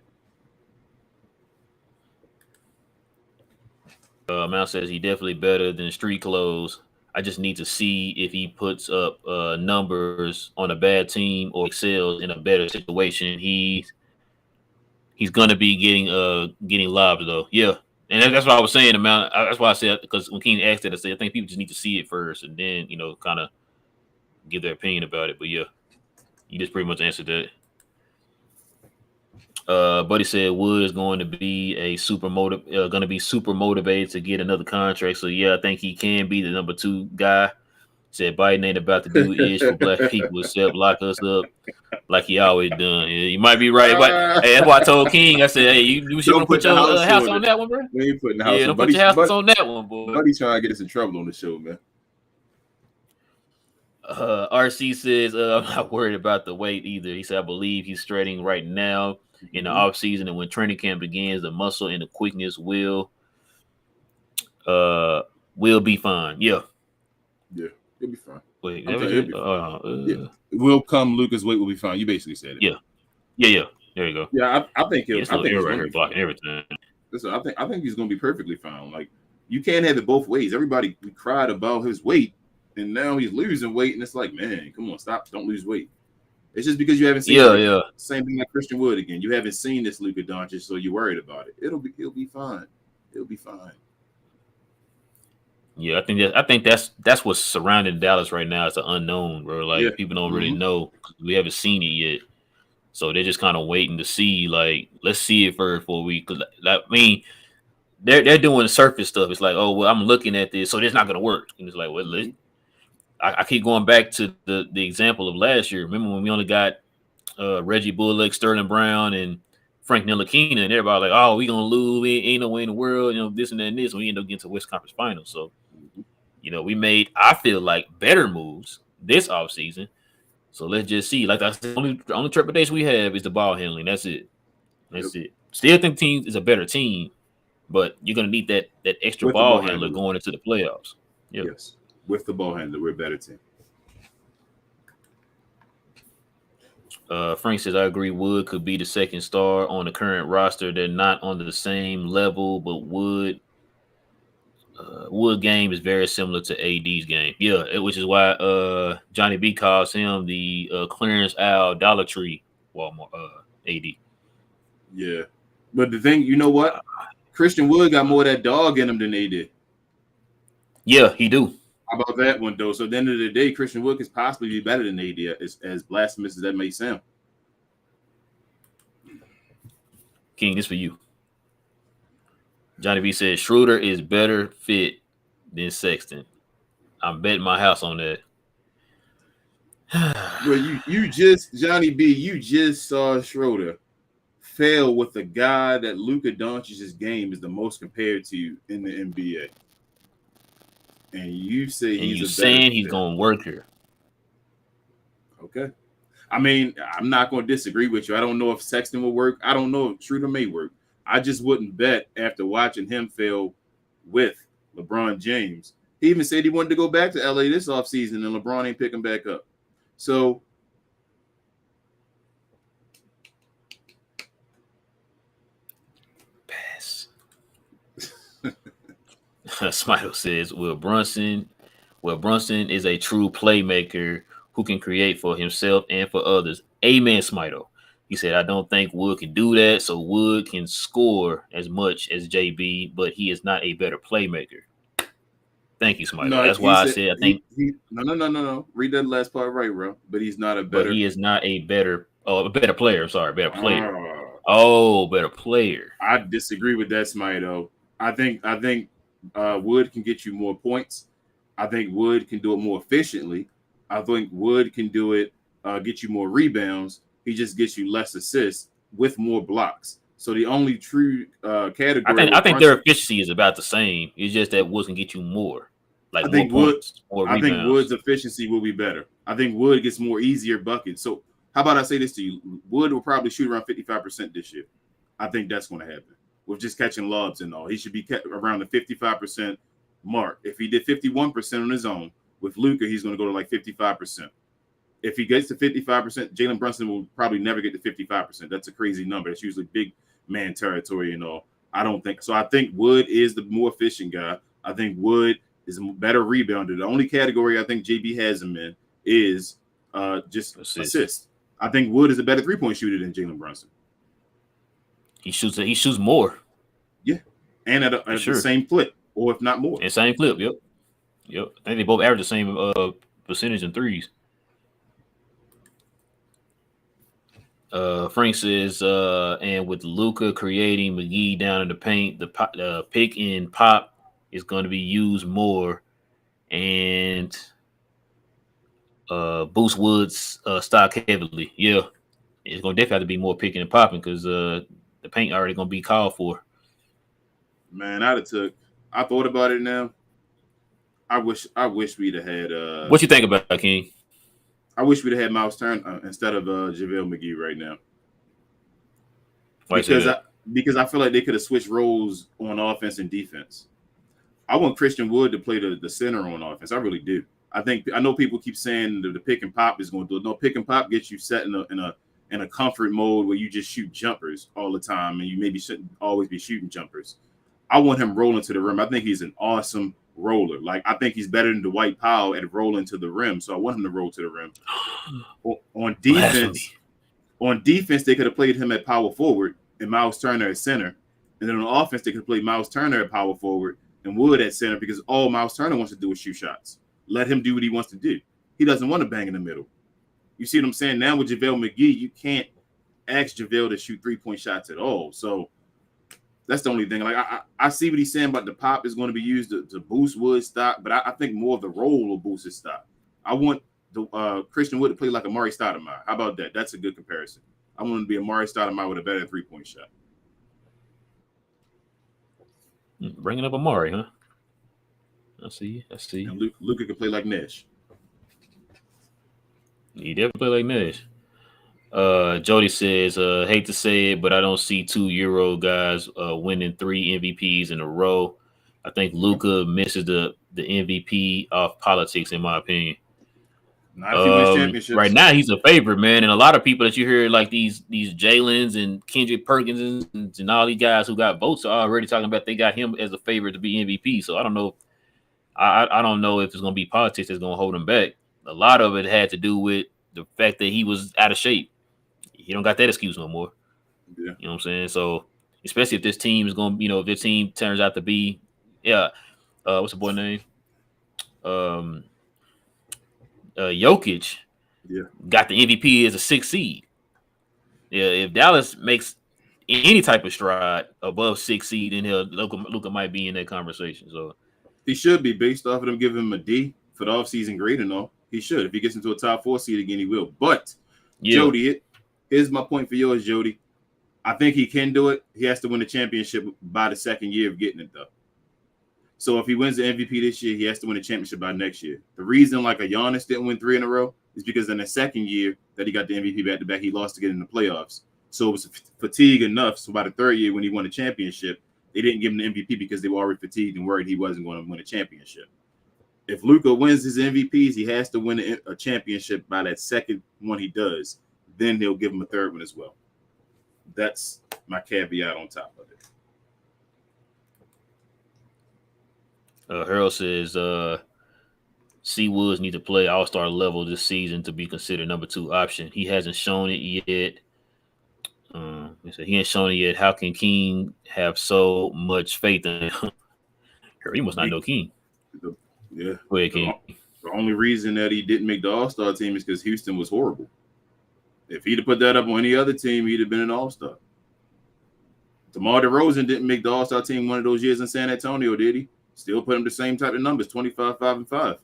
Mal says he definitely better than street clothes. I just need to see if he puts up numbers on a bad team or excels in a better situation. He's gonna be getting lobs though. Yeah, and that's what I was saying. That's why I said, because when King asked it, I said I think people just need to see it first and then kind of give their opinion about it. But yeah, you just pretty much answered that. Buddy said Wood is going to be super motivated to get another contract. So yeah, I think he can be the number 2 guy. Said Biden ain't about to do ish for black people except lock us up like he always done. Yeah, you might be right, but hey, that's why I told King. I said, hey, you should put your house on that one, bro. We ain't putting the house. Yeah, don't put your house on that one, boy. Buddy trying to get us in trouble on the show, man. RC says I'm not worried about the weight either. He said I believe he's training right now in the off season, and when training camp begins, the muscle and the quickness will be fine. Yeah, it'll be fine. Wait, will come. Lucas weight will be fine. You basically said it. Yeah. There you go. Yeah, I think he'll. I think he's right here blocking everything. Listen, I think he's gonna be perfectly fine. Like you can't have it both ways. Everybody we cried about his weight, and now he's losing weight, and it's like, man, come on, stop, don't lose weight. It's just because you haven't seen it Yeah, again. yeah. Same thing like Christian Wood again. You haven't seen this Luka Doncic, so you're worried about it. He'll be fine. He'll be fine. Yeah, I think that's what's surrounding Dallas right now. It's an unknown, bro. Yeah. Like people don't really know. We haven't seen it yet, so they're just kind of waiting to see. Like, let's see it first for a week. Cause I mean, they're doing surface stuff. It's like, oh well, I'm looking at this, so it's not gonna work. And it's like, well, I keep going back to the example of last year. Remember when we only got Reggie Bullock, Sterling Brown, and Frank Ntilikina, and everybody like, oh, we gonna lose. We ain't no way in the world, this and that and this. And we end up getting to West Conference Finals. So, we made, I feel like, better moves this offseason. So let's just see. Like I said, the only trepidation we have is the ball handling. That's it. That's it. Still think team is a better team, but you're gonna need that extra ball handler going into the playoffs. Yep. Yes, with the ball handler, we're a better team. Frank says, I agree. Wood could be the second star on the current roster. They're not on the same level, but Wood game is very similar to AD's game. Yeah, which is why Johnny B calls him the clearance aisle Dollar Tree Walmart AD. Yeah, but the thing, you know what? Christian Wood got more of that dog in him than they did. Yeah, he do. How about that one, though? So at the end of the day, Christian Wood could possibly be better than AD, as blasphemous as that may sound. King, this for you. Johnny B says Schroeder is better fit than Sexton. I'm betting my house on that. Well, you just, Johnny B, you just saw Schroeder fail with a guy that Luka Doncic's game is the most compared to in the NBA. And you say he's he's going to work here. Okay. I mean, I'm not going to disagree with you. I don't know if Sexton will work. I don't know if Schroeder may work. I just wouldn't bet after watching him fail with LeBron James. He even said he wanted to go back to LA this offseason, and LeBron ain't picking back up. So pass. Smito says, Will Brunson is a true playmaker who can create for himself and for others. Amen, Smito. He said, I don't think Wood can do that. So Wood can score as much as JB, but he is not a better playmaker. Thank you, Smito. That's why I said I think. No. Read that last part right, bro. But he's not a better. But he is not a better player. I'm sorry, better player. Better player. I disagree with that, Smito. I think Wood can get you more points. I think Wood can do it more efficiently. I think Wood can do it, get you more rebounds. He just gets you less assists with more blocks. So the only true category. I think their efficiency is about the same. It's just that Wood can get you more. Like I think Wood's efficiency will be better. I think Wood gets more easier buckets. So how about I say this to you? Wood will probably shoot around 55% this year. I think that's going to happen with just catching lobs and all. He should be kept around the 55% mark. If he did 51% on his own with Luka, he's going to go to like 55%. If he gets to 55%, Jalen Brunson will probably never get to 55%. That's a crazy number. It's usually big man territory and all. I don't think so. I think Wood is the more efficient guy. I think Wood is a better rebounder. The only category I think JB has him in is just assist. I think Wood is a better three-point shooter than Jalen Brunson. He shoots more. Yeah, and at the same clip, or if not more. And same clip. Yep. I think they both average the same percentage in threes. Frank says, and with Luka creating McGee down in the paint, the pick and pop is going to be used more, and boost Wood's stock heavily. Yeah, it's going to definitely have to be more picking and popping because the paint already going to be called for. Man, I thought about it now. I wish we'd have had. What you think about that, King? I wish we'd have had Miles Turner instead of JaVale McGee right now. Because I feel like they could have switched roles on offense and defense. I want Christian Wood to play the center on offense. I really do. I know people keep saying the pick and pop is going to do it. No, pick and pop gets you set in in a comfort mode where you just shoot jumpers all the time, and you maybe shouldn't always be shooting jumpers. I want him rolling to the rim. I think he's an awesome roller. Like, I think he's better than Dwight Powell at rolling to the rim. So I want him to roll to the rim. On defense, they could have played him at power forward and Miles Turner at center. And then on offense, they could have played Miles Turner at power forward and Wood at center, because all Miles Turner wants to do is shoot shots. Let him do what he wants to do. He doesn't want to bang in the middle. You see what I'm saying? Now with JaVale McGee, you can't ask JaVale to shoot 3-point shots at all. So that's the only thing. Like, I see what he's saying about the pop is going to be used to boost Wood's stock, but I think more of the role will boost his stock. I want the Christian Wood to play like Amari Stoudemire. How about that? That's a good comparison. I want him to be Amari Stoudemire with a better 3-point shot. Bringing up Amari, huh? I see. And Luka can play like Nash. He definitely play like Nash. Jody says, hate to say it, but I don't see 2 Euro guys winning 3 MVPs in a row. I think Luka misses the MVP off politics, in my opinion. Not if he wins championships. Right now, he's a favorite, man. And a lot of people that you hear, like these Jalen's and Kendrick Perkins and all these guys who got votes, are already talking about they got him as a favorite to be MVP. So I don't know. I don't know if it's going to be politics that's going to hold him back. A lot of it had to do with the fact that he was out of shape. He don't got that excuse no more. Yeah. You know what I'm saying? So especially if this team is going, if this team turns out to be, what's the boy name? Jokic got the MVP as a 6th seed. Yeah, if Dallas makes any type of stride above 6th seed, then Luka might be in that conversation. So he should be, based off of them giving him a D for the offseason grade and all. He should. If he gets into a top 4 seed again, he will. But Jody, here's my point for yours, Jody. I think he can do it. He has to win the championship by the second year of getting it, though. So if he wins the MVP this year, he has to win the championship by next year. The reason, like, a Giannis didn't win 3 in a row is because in the second year that he got the MVP back-to-back, he lost to get in the playoffs. So it was fatigue enough. So by the third year when he won the championship, they didn't give him the MVP because they were already fatigued and worried he wasn't going to win a championship. If Luka wins his MVPs, he has to win a championship by that second one he does. Then they'll give him a third one as well. That's my caveat on top of it. Harold says, C. Woods need to play all-star level this season to be considered number 2 option. He hasn't shown it yet. He ain't shown it yet. How can King have so much faith in him? He must not know King. Go ahead, King. The only reason that he didn't make the all-star team is because Houston was horrible. If he'd have put that up on any other team, he'd have been an all-star. DeMar DeRozan didn't make the all-star team one of those years in San Antonio, did he? Still put him the same type of numbers, 25, 5, and 5.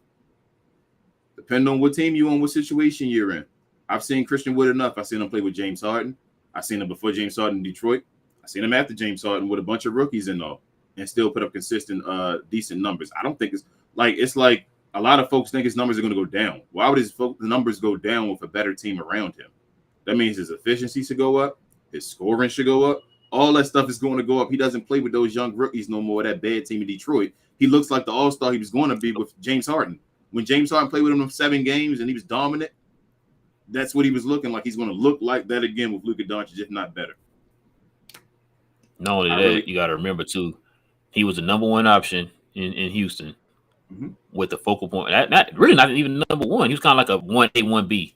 Depending on what team you're on, what situation you're in. I've seen Christian Wood enough. I've seen him play with James Harden. I've seen him before James Harden in Detroit. I've seen him after James Harden with a bunch of rookies and all, and still put up consistent, decent numbers. I don't think it's like a lot of folks think his numbers are going to go down. Why would his numbers go down with a better team around him? That means his efficiency should go up. His scoring should go up. All that stuff is going to go up. He doesn't play with those young rookies no more, that bad team in Detroit. He looks like the all-star he was going to be with James Harden. When James Harden played with him in 7 games and he was dominant, that's what he was looking like. He's going to look like that again with Luka Doncic, if not better. Not only that, you got to remember, too, he was the number 1 option in Houston with the focal point. Not even number 1. He was kind of like a 1A, 1B.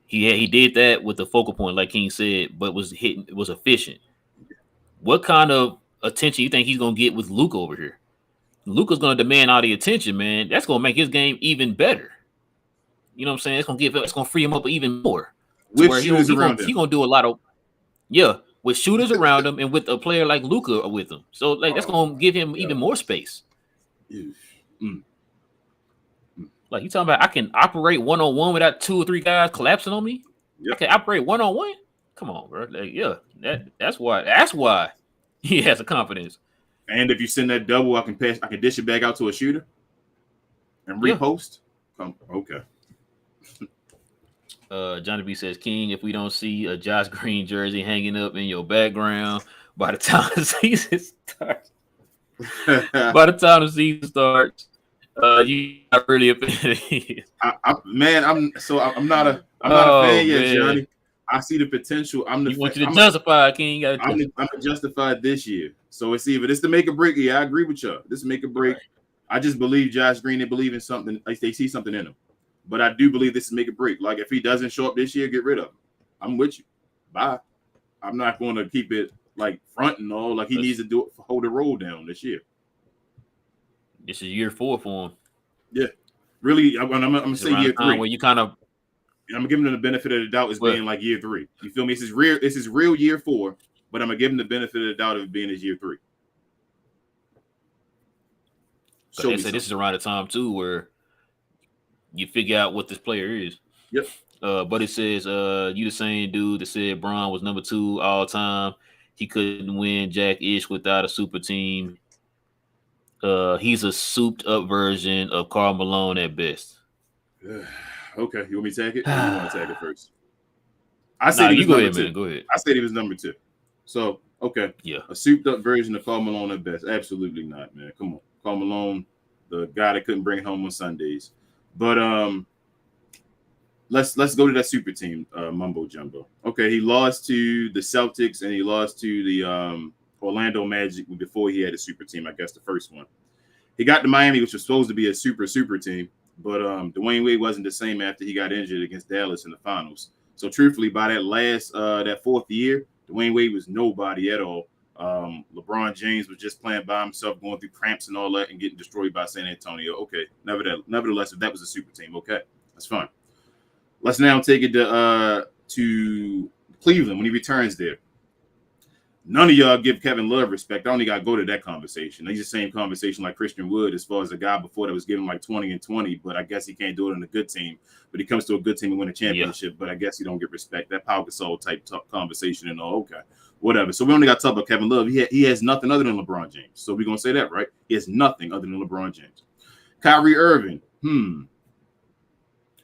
He did that with the focal point, like King said, but was efficient. What kind of attention you think he's going to get with Luka over here? Luka's going to demand all the attention, man. That's going to make his game even better. You know what I'm saying? It's going to free him up even more. With shooters around him. He's going to do a lot of, with shooters around him and with a player like Luka with him. So, that's going to give him even more space. Like, you talking about I can operate one-on-one without 2 or 3 guys collapsing on me? Yep. I can operate one-on-one? Come on, bro. That's why he has a confidence. And if you send that double, I can dish it back out to a shooter and repost. Okay. Johnny B says, King, if we don't see a Josh Green jersey hanging up in your background by the time the season starts, you not really offended. I'm not a fan yet, Johnny. I see the potential. You want you to justify, King. You I'm justified this year. So it's either this to make a break. Yeah, I agree with y'all. This to make a break. Right. I just believe Josh Green. They believe in something. Like they see something in him. But I do believe this is make a break. Like if he doesn't show up this year, get rid of him. I'm with you. Bye. I'm not going to keep it like front and all. Like he needs to do it, hold the roll down this year. This is year 4 for him. Yeah, really. I'm gonna say year 3. Where you kind of, I'm gonna give him the benefit of the doubt as being like year 3. You feel me? This is real year 4, but I'm gonna give him the benefit of the doubt of it being his year 3. So they say this is around the time too where you figure out what this player is. Yep. But it says you the same dude that said Bron was number 2 all time. He couldn't win Jack-ish without a super team. He's a souped up version of Karl Malone at best. Okay, you want me to tag it? Or you want to tag it first? I said you go ahead, man. Go ahead. I said he was number 2. So okay, yeah, a souped up version of Karl Malone at best. Absolutely not, man. Come on, Karl Malone, the guy that couldn't bring it home on Sundays. But let's go to that super team, mumbo jumbo. Okay, he lost to the Celtics and he lost to the Orlando Magic before he had a super team. I guess the first one. He got to Miami, which was supposed to be a super team, but Dwayne Wade wasn't the same after he got injured against Dallas in the finals. So truthfully, by that last that 4th year, Dwayne Wade was nobody at all. LeBron James was just playing by himself, going through cramps and all that, and getting destroyed by San Antonio. Okay, nevertheless, if that was a super team, okay, that's fine. Let's now take it to Cleveland when he returns there. None of y'all give Kevin Love respect. I only got to go to that conversation. He's the same conversation like Christian Wood as far as a guy before that was giving like 20 and 20, but I guess he can't do it in a good team. But he comes to a good team and win a championship, but I guess he don't get respect. That Pau Gasol type conversation and all. Okay, whatever. So we only got to talk about Kevin Love. He has nothing other than LeBron James. So we're going to say that, right? He has nothing other than LeBron James. Kyrie Irving,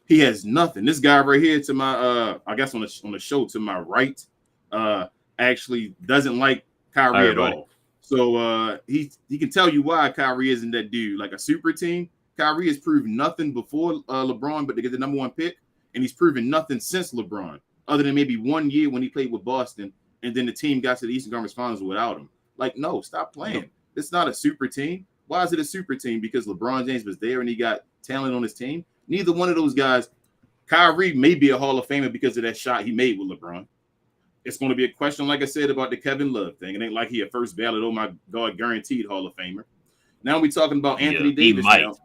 he has nothing. This guy right here to my, I guess on the show to my right, actually doesn't like Kyrie at all. So he can tell you why Kyrie isn't that dude. Like a super team, Kyrie has proven nothing before LeBron, but to get the number 1 pick, and he's proven nothing since LeBron, other than maybe 1 year when he played with Boston, and then the team got to the Eastern Conference Finals without him. Like, no, stop playing. Yep. It's not a super team. Why is it a super team? Because LeBron James was there and he got talent on his team. Neither one of those guys. Kyrie may be a Hall of Famer because of that shot he made with LeBron. It's going to be a question, like I said, about the Kevin Love thing. It ain't like he a first ballot, oh my God, guaranteed Hall of Famer. Now we're talking about Anthony Davis now.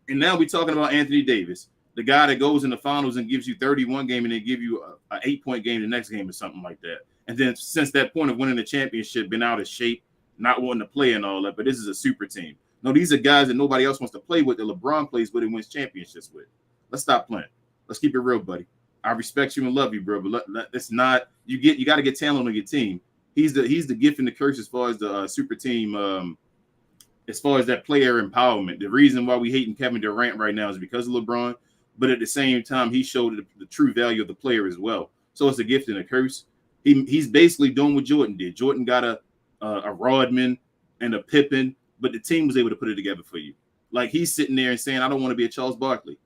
And now we're talking about Anthony Davis, the guy that goes in the finals and gives you 31 game and then give you a 8-point game the next game or something like that. And then since that point of winning the championship, been out of shape, not wanting to play and all that. But this is a super team. No, these are guys that nobody else wants to play with, that LeBron plays with and wins championships with. Let's stop playing. Let's keep it real, buddy. I respect you and love you, bro, but it's not. You got to get talent on your team. He's the gift and the curse as far as the super team, as far as that player empowerment. The reason why we hating Kevin Durant right now is because of LeBron, but at the same time, he showed the true value of the player as well. So it's a gift and a curse. He's basically doing what Jordan did. Jordan got a Rodman and a Pippen, but the team was able to put it together for you. Like he's sitting there and saying, I don't want to be a Charles Barkley.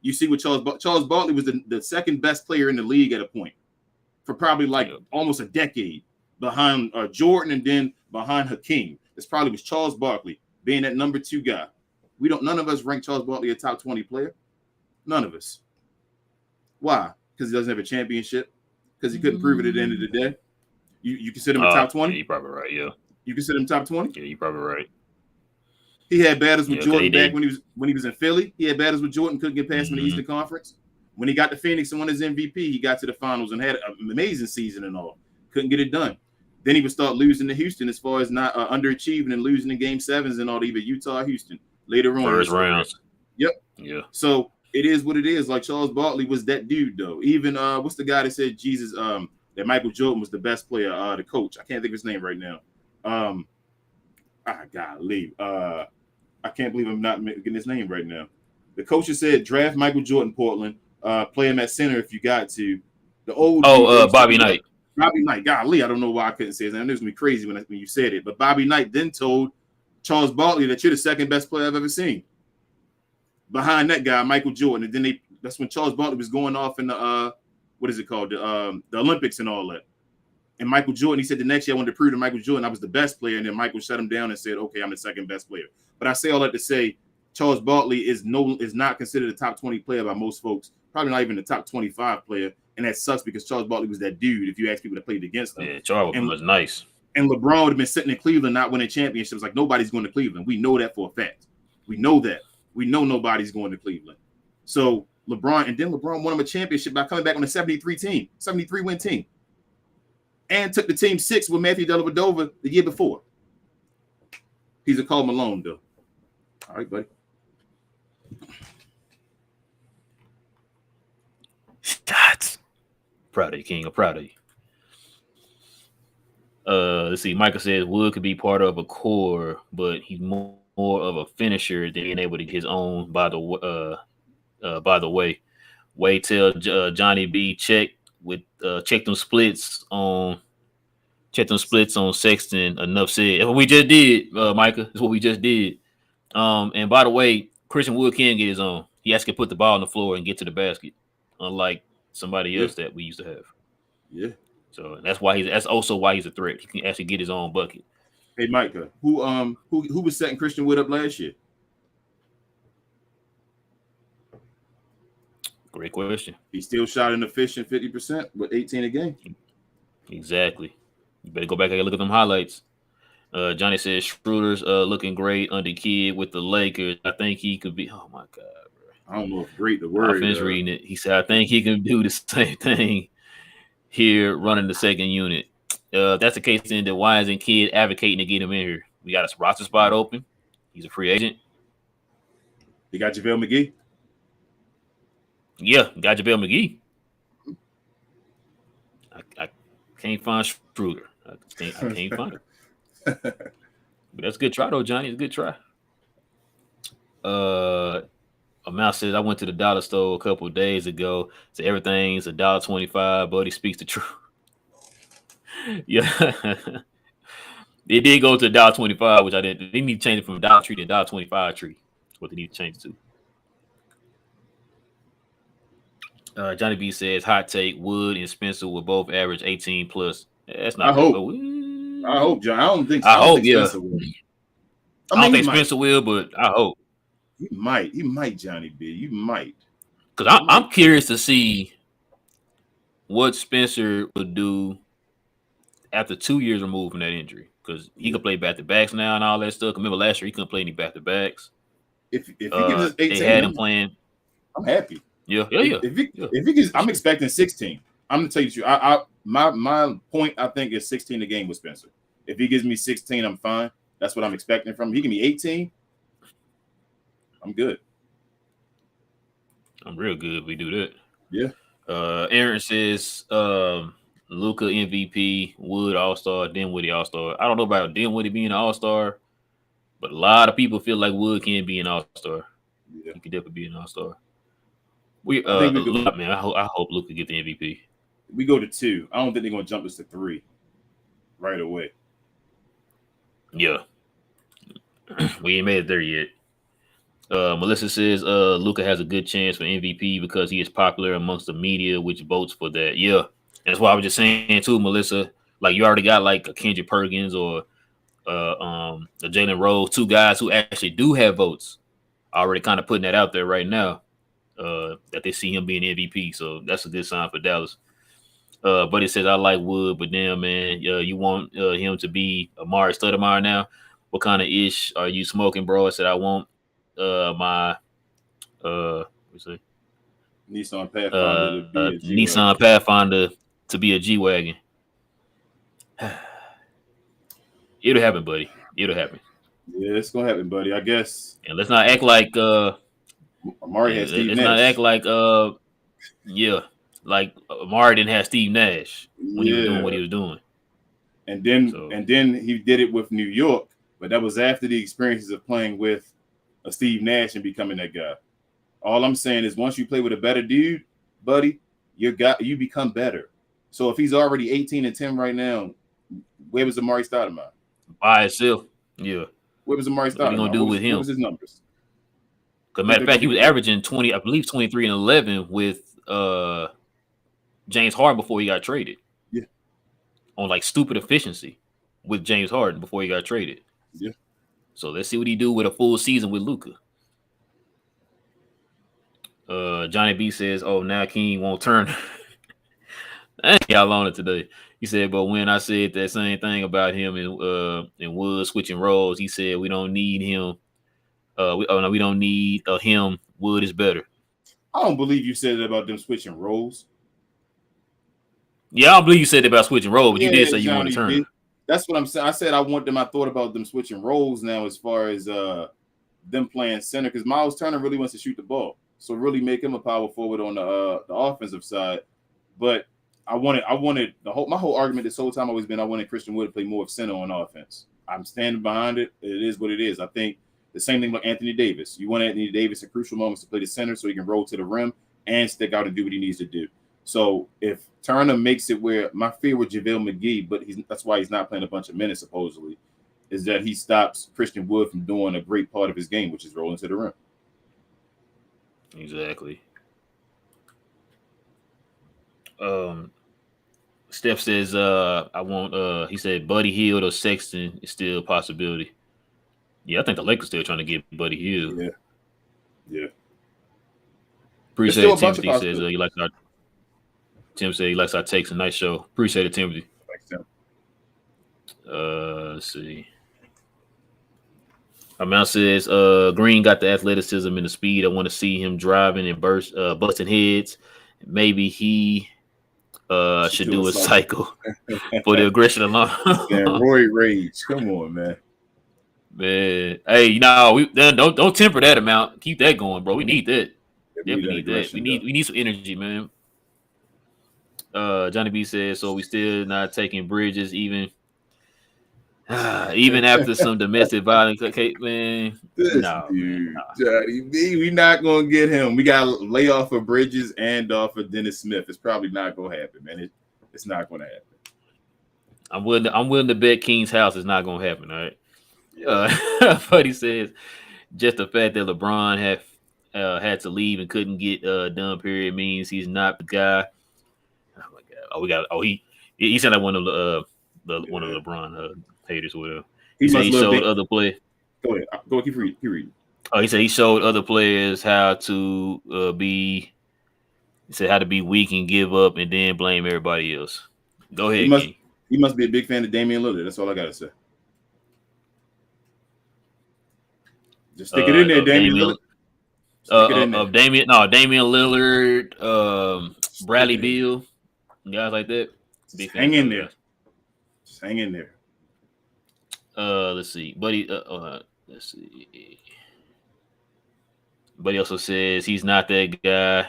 You see what Charles Barkley was the second best player in the league at a point for probably like almost a decade behind Jordan and then behind Hakeem. This probably was Charles Barkley being that number 2 guy. None of us rank Charles Barkley a top 20 player. None of us. Why? Because he doesn't have a championship. Because he couldn't prove it at the end of the day. You consider him a top 20? Yeah, you're probably right. Yeah. You consider him top 20? Yeah, you're probably right. He had battles with Jordan back when he was in Philly. He had battles with Jordan, couldn't get past him in the Eastern Conference. When he got to Phoenix and won his MVP, he got to the finals and had an amazing season and all. Couldn't get it done. Then he would start losing to Houston as far as not underachieving and losing in Game 7s and all, either Utah or Houston later on. First rounds. Yep. Yeah. So it is what it is. Like Charles Barkley was that dude though. Even what's the guy that said Jesus that Michael Jordan was the best player, the coach. I can't think of his name right now. Golly. I can't believe I'm not getting his name right now. The coach has said draft Michael Jordan, Portland. Play him at center if you got to. The old Bobby Knight. Bobby Knight. Golly, I don't know why I couldn't say his name. It was gonna be crazy when you said it. But Bobby Knight then told Charles Barkley that you're the second best player I've ever seen. Behind that guy, Michael Jordan. And then that's when Charles Barkley was going off in the what is it called? The Olympics and all that. And Michael Jordan, he said the next year I wanted to prove to Michael Jordan I was the best player, and then Michael shut him down and said, "Okay, I'm the second best player." But I say all that to say Charles Barkley is not considered a top 20 player by most folks, probably not even the top 25 player, and that sucks because Charles Barkley was that dude. If you ask people that played against him, Yeah, Charles was nice. And LeBron would have been sitting in Cleveland not winning championships. Like nobody's going to Cleveland. We know that for a fact. We know that. We know nobody's going to Cleveland. So LeBron won him a championship by coming back on a 73 win team. And took the team 6 with Matthew Dellavedova the year before. He's a Karl Malone, though. All right, buddy. Shots. Proud of you, King. I'm proud of you. Let's see. Michael says Wood could be part of a core, but he's more of a finisher than being able to get his own. By the way, Wade tell Johnny B check them splits on Sexton. Enough said. That's what we just did, Micah. That's what we just did. And by the way, Christian Wood can get his own. He actually can put the ball on the floor and get to the basket, unlike somebody else that we used to have. Yeah. So that's also why he's a threat. He can actually get his own bucket. Hey, Micah, who was setting Christian Wood up last year? Great question. He still shot an efficient 50% with 18 a game. Exactly. You better go back and look at them highlights. Johnny says Schroeder's looking great under Kid with the Lakers. I think he could be. Oh my God, bro. I don't know if great the word. I finished reading it. He said I think he can do the same thing here, running the second unit. If that's the case, then why isn't Kid advocating to get him in here? We got a roster spot open. He's a free agent. You got JaVale McGee. Yeah, got JaVale McGee. I can't find Schroeder. I can't find him. But that's a good try, though, Johnny. It's a good try. Amount says I went to the dollar store a couple of days ago. So everything's $1.25, but he speaks the truth. Yeah. They did go to $1.25, which I didn't. They need to change it from a Dollar Tree to $1.25 tree. That's what they need to change it to. Johnny B says hot take: Wood and Spencer will both average 18 plus. That's not. I hope, John. I don't think. So. I hope. Yeah. Spencer will. I don't think Spencer will, but I hope. He might, Johnny B. You might. Because I'm curious to see what Spencer would do after 2 years removed from that injury. Because he could play back-to-backs now and all that stuff. Remember last year he couldn't play any back-to-backs. If he gives us 18, they had him playing. I'm happy. Yeah. If he gives, I'm expecting 16. I'm gonna tell you the truth. My point I think is 16 a game with Spencer. If he gives me 16, I'm fine. That's what I'm expecting from him. He give me 18. I'm good. I'm real good if we do that. Yeah. Aaron says Luka MVP, Wood All-Star, Dinwiddie All-Star. I don't know about Dinwiddie being an All-Star, but a lot of people feel like Wood can be an All-Star. Yeah. He could definitely be an All-Star. I hope Luka get the MVP. We go to 2. I don't think they're gonna jump us to 3 right away. Yeah. We ain't made it there yet. Melissa says Luka has a good chance for MVP because he is popular amongst the media, which votes for that. Yeah. That's why I was just saying too, Melissa. Like you already got like a Kendrick Perkins or a Jalen Rose, 2 guys who actually do have votes. Already kind of putting that out there right now. That they see him being MVP, so that's a good sign for Dallas. But it says I like Wood, but damn man, you want him to be Amari Stoudemire now? What kind of ish are you smoking, bro? I said I want my Nissan Pathfinder Nissan Pathfinder to be a G-Wagon. It'll happen, buddy. It'll happen. Yeah, it's gonna happen, buddy. I guess. And let's not act like Amari has Steve Nash. Let's not act like like Amari didn't have Steve Nash when he was doing what he was doing. And then he did it with New York, but that was after the experiences of playing with a Steve Nash and becoming that guy. All I'm saying is once you play with a better dude, buddy, you become better. So if he's already 18-10 right now, where was Amari Stoudemire? By itself. Yeah. What was Amari Stoudemire? What are you gonna do with him? What was his numbers? Because matter of fact, he was averaging 20, I believe 23 and 11 with James Harden before he got traded. Yeah. On like stupid efficiency with James Harden before he got traded. Yeah. So let's see what he do with a full season with Luka. Johnny B says, "Oh, now King won't turn." Y'all on it today. He said, "But when I said that same thing about him and Wood switching roles, he said we don't need him. We don't need him. Wood is better." I don't believe you said it about them switching roles. Yeah, I don't believe you said about switching roles, but you did say you want Johnny to turn. did. That's what I'm saying. I said I want them. I thought about them switching roles now as far as them playing center because Miles Turner really wants to shoot the ball, so really make him a power forward on the offensive side. But I wanted my whole argument this whole time always been I wanted Christian Wood to play more of center on offense. I'm standing behind it. It is what it is. I think the same thing with Anthony Davis. You want Anthony Davis at crucial moments to play the center so he can roll to the rim and stick out and do what he needs to do. So if Turner makes it where my fear with JaVale McGee, but that's why he's not playing a bunch of minutes supposedly, is that he stops Christian Wood from doing a great part of his game, which is rolling to the rim. Exactly. Steph says, I want he said Buddy Hield or Sexton is still a possibility. Yeah, I think the Lakers still trying to get Buddy Hield. Yeah. Appreciate it, Timothy says he likes our Tim said he likes our takes. A nice show. Appreciate it, Timothy. Thanks, Tim. Let's see. Amount says Green got the athleticism and the speed. I want to see him driving and busting heads. Maybe he should do a cycle for the aggression alone. Roy Rage. Come on, man. Man. Hey, don't temper that amount. Keep that going, bro. We need that. We need that. We need some energy, man. Johnny B says, so we still not taking Bridges even after some domestic violence. Okay, man. Johnny B, we not gonna get him. We got to lay off for Bridges and off for Dennis Smith. It's probably not gonna happen, man. It's not gonna happen. I'm willing to bet King's house is not gonna happen. All right. But he says just the fact that LeBron had to leave and couldn't get done. Period means he's not the guy. Oh my God! He said that one of one of LeBron haters or whatever. He said he showed other players. Go ahead. Go keep reading. Oh, he said he showed other players how to be. He said how to be weak and give up and then blame everybody else. Go ahead. He must be a big fan of Damian Lillard. That's all I gotta say. Just stick it in there, Damian Lillard. Damian Lillard, Bradley Beal. Guys like that. Hang in there. Just hang in there. Let's see. Buddy, let's see. Buddy also says he's not that guy.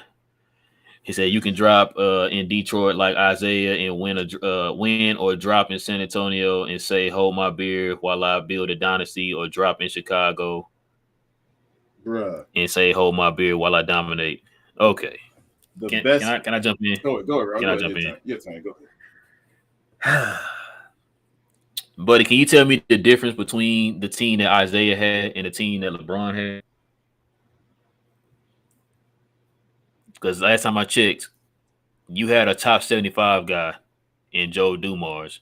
He said you can drop in Detroit like Isaiah and win or drop in San Antonio and say hold my beer while I build a dynasty, or drop in Chicago and say hold my beer while I dominate. Okay. Can I jump in? Go ahead. Can I jump in? Your turn. Go ahead. Buddy, can you tell me the difference between the team that Isaiah had and the team that LeBron had? Because last time I checked, you had a top 75 guy in Joe Dumars.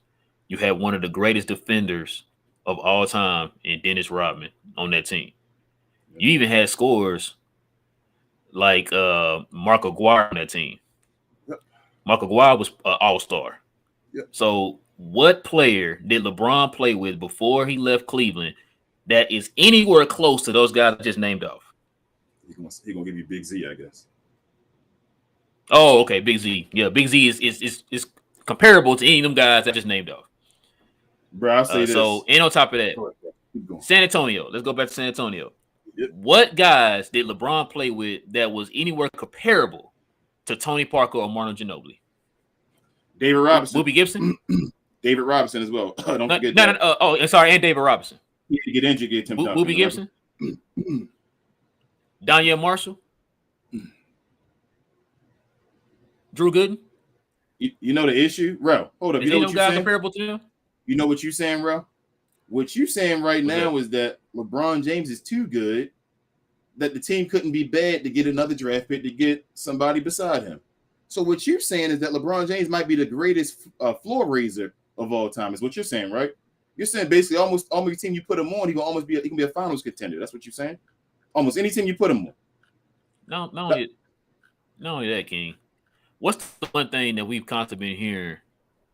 You had one of the greatest defenders of all time in Dennis Rodman on that team. You even had scorers like Mark Aguirre on that team. Yep. Mark Aguirre was an all-star. Yep. So what player did LeBron play with before he left Cleveland that is anywhere close to those guys I just named off? He's gonna give you Big Z, I guess. Oh, okay, Big Z. Yeah, Big Z is comparable to any of them guys I just named off. Bro, I'll say this. So, and on top of that, San Antonio. Let's go back to San Antonio. Yep. What guys did LeBron play with that was anywhere comparable to Tony Parker or Marlon Ginobili? David Robinson. Boobie Gibson? David Robinson as well. Don't forget that. Sorry, and David Robinson. He didn't get injured, get Tim Boobie Gibson? Danielle Marshall? Drew Gooden? You know the issue? Ro, hold up. Is any of them guys comparable to them? You know what you're saying, Ro? What you're saying right now is that LeBron James is too good, that the team couldn't be bad to get another draft pick to get somebody beside him. So what you're saying is that LeBron James might be the greatest floor raiser of all time. Is what you're saying, right? You're saying basically almost every team you put him on, he can be a finals contender. That's what you're saying. Almost any team you put him on. Not That, only that, King. What's the one thing that we've constantly been hearing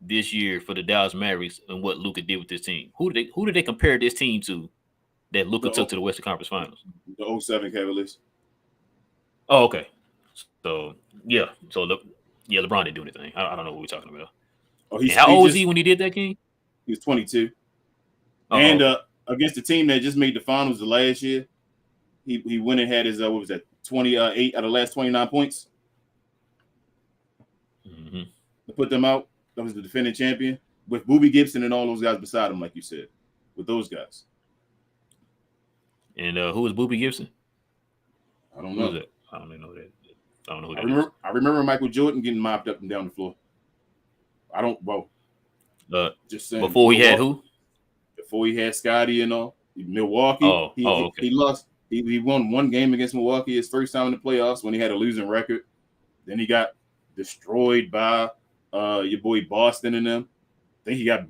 this year for the Dallas Mavericks and what Luka did with this team? Who did they compare this team to that Luka took to the Western Conference Finals? The 07 Cavaliers. Oh, okay. So yeah, LeBron didn't do anything. I don't know what we're talking about. Oh, and how old was he when he did that, King? He was 22. And against the team that just made the finals the last year, he went and had his 28 out of the last 29 points. Mm-hmm. To put them out. That was the defending champion with Boobie Gibson and all those guys beside him, like you said, with those guys. And who was Boobie Gibson? I don't know. Who's that? I don't even know that. I don't know who that is. I remember Michael Jordan getting mopped up and down the floor. Just saying. Before he had who? Before he had Scotty and all. Milwaukee. Okay. He lost. He won one game against Milwaukee his first time in the playoffs when he had a losing record. Then he got destroyed by your boy Boston and them. Then he got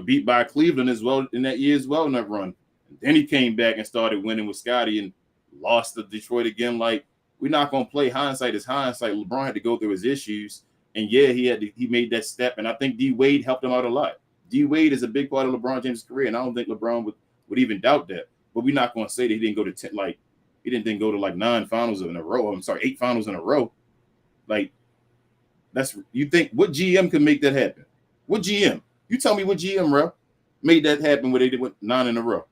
beat by Cleveland as well in that year as well in that run. And then he came back and started winning with Scotty and lost to Detroit again. Like, we're not gonna play hindsight as hindsight. LeBron had to go through his issues, and yeah, he made that step. And I think D Wade helped him out a lot. D Wade is a big part of LeBron James' career, and I don't think LeBron would even doubt that. But we're not gonna say that he didn't go to 10, like he didn't go to like 9 finals in a row. 8 finals in a row. Like, you think what GM could make that happen? What GM? You tell me what GM, bro, made that happen where they did 9 in a row.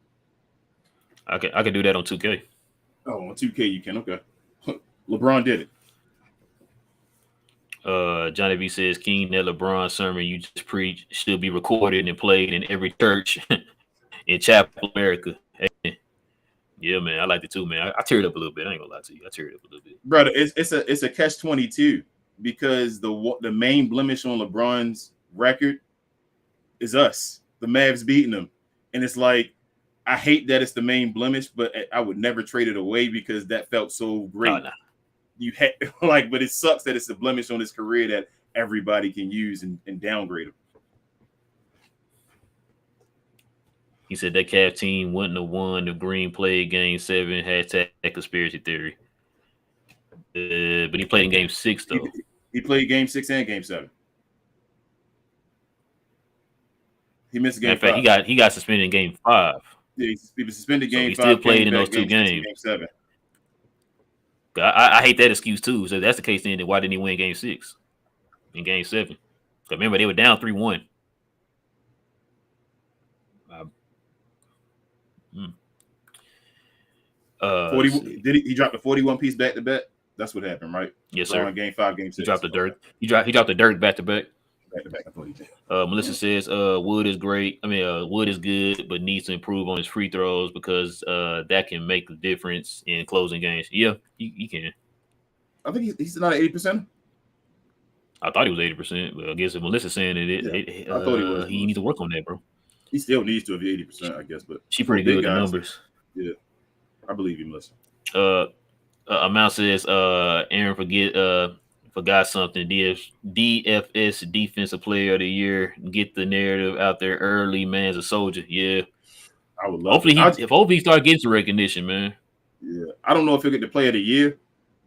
I could do that on 2K. Oh, on 2K you can. Okay. LeBron did it. Johnny B says, King, that LeBron sermon you just preached should be recorded and played in every church in Chapel, America. Hey, yeah, man, I liked it too, man. I teared up a little bit. I ain't gonna lie to you. I teared up a little bit. Brother, it's a catch-22 because the main blemish on LeBron's record is us, the Mavs beating them. And it's like, I hate that it's the main blemish, but I would never trade it away because that felt so great. Oh, nah. You had but it sucks that it's a blemish on his career that everybody can use and downgrade him. He said that Cavs team wouldn't have won if Green played Game 7. Hashtag conspiracy theory. But he played in Game 6 though. He played Game 6 and Game 7. He missed Game 5. In fact, he got suspended in Game 5. Yeah, he was suspended Game 5. He still played in those 2 games. Game 7. I hate that excuse too. So if that's the case, then why didn't he win Game 6 in Game 7? Because remember, they were down 3-1. He dropped the 41 piece back to back? That's what happened, right? Yes, sir. Game 5, Game 6. He dropped the dirt. He dropped the dirt back to back. Back to back. I thought he did. Melissa says Wood is great. I mean, Wood is good, but needs to improve on his free throws because that can make the difference in closing games. Yeah, he can. I think he's not an 80%. I thought he was 80%, but I guess if Melissa's saying it, I thought he was. He needs to work on that, bro. He still needs to be 80%, I guess. But she pretty good with the numbers. Yeah, I believe you, Melissa. Amount says Aaron forgot something. DFS Defensive Player of the Year. Get the narrative out there early. Man's a soldier. Yeah, I would love. Hopefully he start getting some recognition, man. Yeah, I don't know if he'll get the Player of the Year,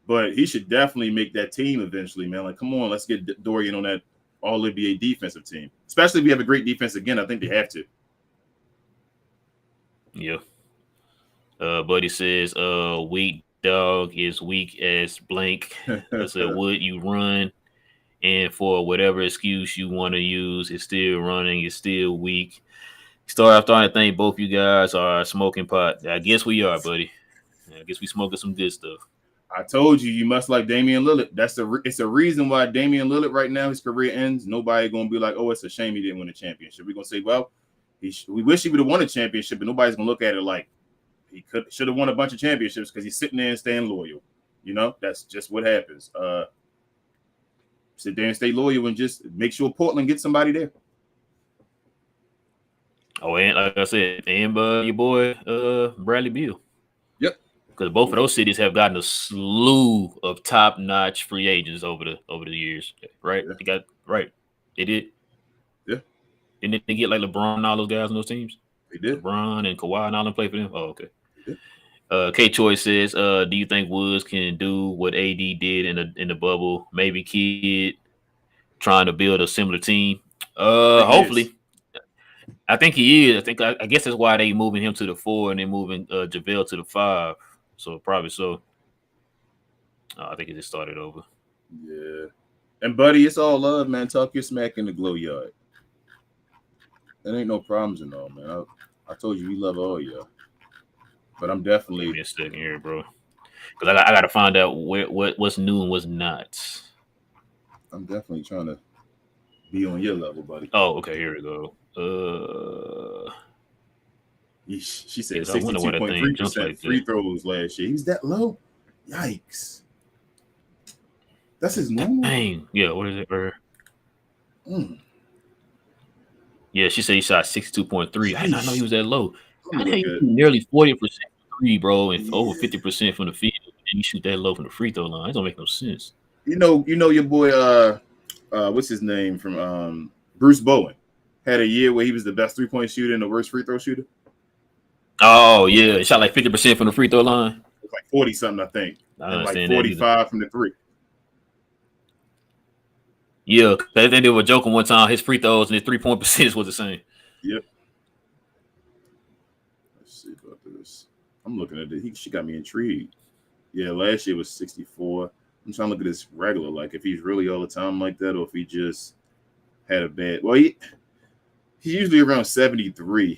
but he should definitely make that team eventually, man. Like, come on, let's get Dorian on that All-NBA defensive team. Especially if we have a great defense again. I think they have to. Yeah. Buddy says, weak dog is weak as blank. I said, would you run? And for whatever excuse you want to use, it's still running. It's still weak. Start off starting to think both you guys are smoking pot. I guess we are, buddy. I guess we smoking some good stuff. I told you must like Damian Lillard. It's a reason why Damian Lillard right now, his career ends. Nobody going to be like, oh, it's a shame he didn't win a championship. We're going to say, well, we wish he would have won a championship, but nobody's going to look at it like he should have won a bunch of championships because he's sitting there and staying loyal. You know, that's just what happens. Sit there and stay loyal and just make sure Portland gets somebody there. Oh, and like I said, and your boy Bradley Beal. Yep. because both of those cities have gotten a slew of top-notch free agents over the years, right? Yeah. They got right. They did. Yeah. Didn't they get like LeBron and all those guys on those teams? They did. LeBron and Kawhi and all them play for them. Oh, okay. They did. K Choice says, do you think Woods can do what AD did in the bubble? Maybe Kid trying to build a similar team. Hopefully. I think he is. I guess that's why they moving him to the 4 and then moving JaVale to the 5. So probably so. I think it just started over. Yeah. And buddy, it's all love, man. Talk your smack in the glow yard. There ain't no problems and all, man. I told you we love all y'all. But I'm definitely. Give me a second here, bro. Because I got to find out what's new and what's not. I'm definitely trying to be on your level, buddy. Oh, okay. Here we go. She said 62.3% free throws last year. He was that low? Yikes. That's his normal? Dang. Yeah, what is it, bro? Yeah, she said he shot 62.3. I did not know he was that low. How did he nearly 40% free, bro, and over 50% from the field, and you shoot that low from the free throw line? That don't make no sense. You know your boy, what's his name from Bruce Bowen had a year where he was the best 3-point shooter and the worst free throw shooter. Oh yeah, he shot like 50% from the free throw line. It's like 40 something, I think, and like 45 from the 3. Yeah, I think they were joking one time. His free throws and his 3-point percentage was the same. Yep. Let's see about this. I'm looking at it. She got me intrigued. Yeah, last year was 64. I'm trying to look at this regular, like if he's really all the time like that, or if he just had a bad. Well, he's usually around 73,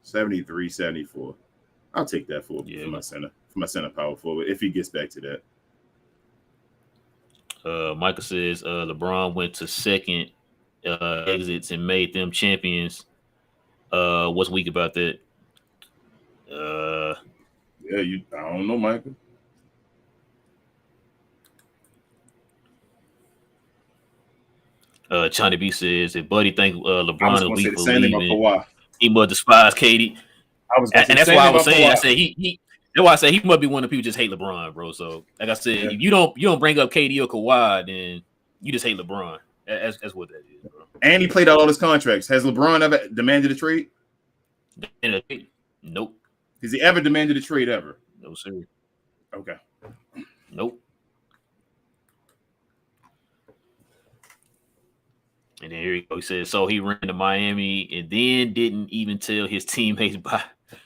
74. I'll take that for my center power forward if he gets back to that. Michael says LeBron went to second exits and made them champions. What's weak about that? I don't know, Michael. Johnny B says if Buddy think LeBron is weak for leaving, he must despise KD. And that's why I was saying. I said he. That's why I say he must be one of the people who just hate LeBron, bro. So, like I said, if you don't bring up KD or Kawhi, then you just hate LeBron. That's what that is, bro. And he played out all his contracts. Has LeBron ever demanded a trade? Nope. Has he ever demanded a trade ever? No, sir. Okay. Nope. And then here he goes. He says, so he ran to Miami and then didn't even tell his teammates bye.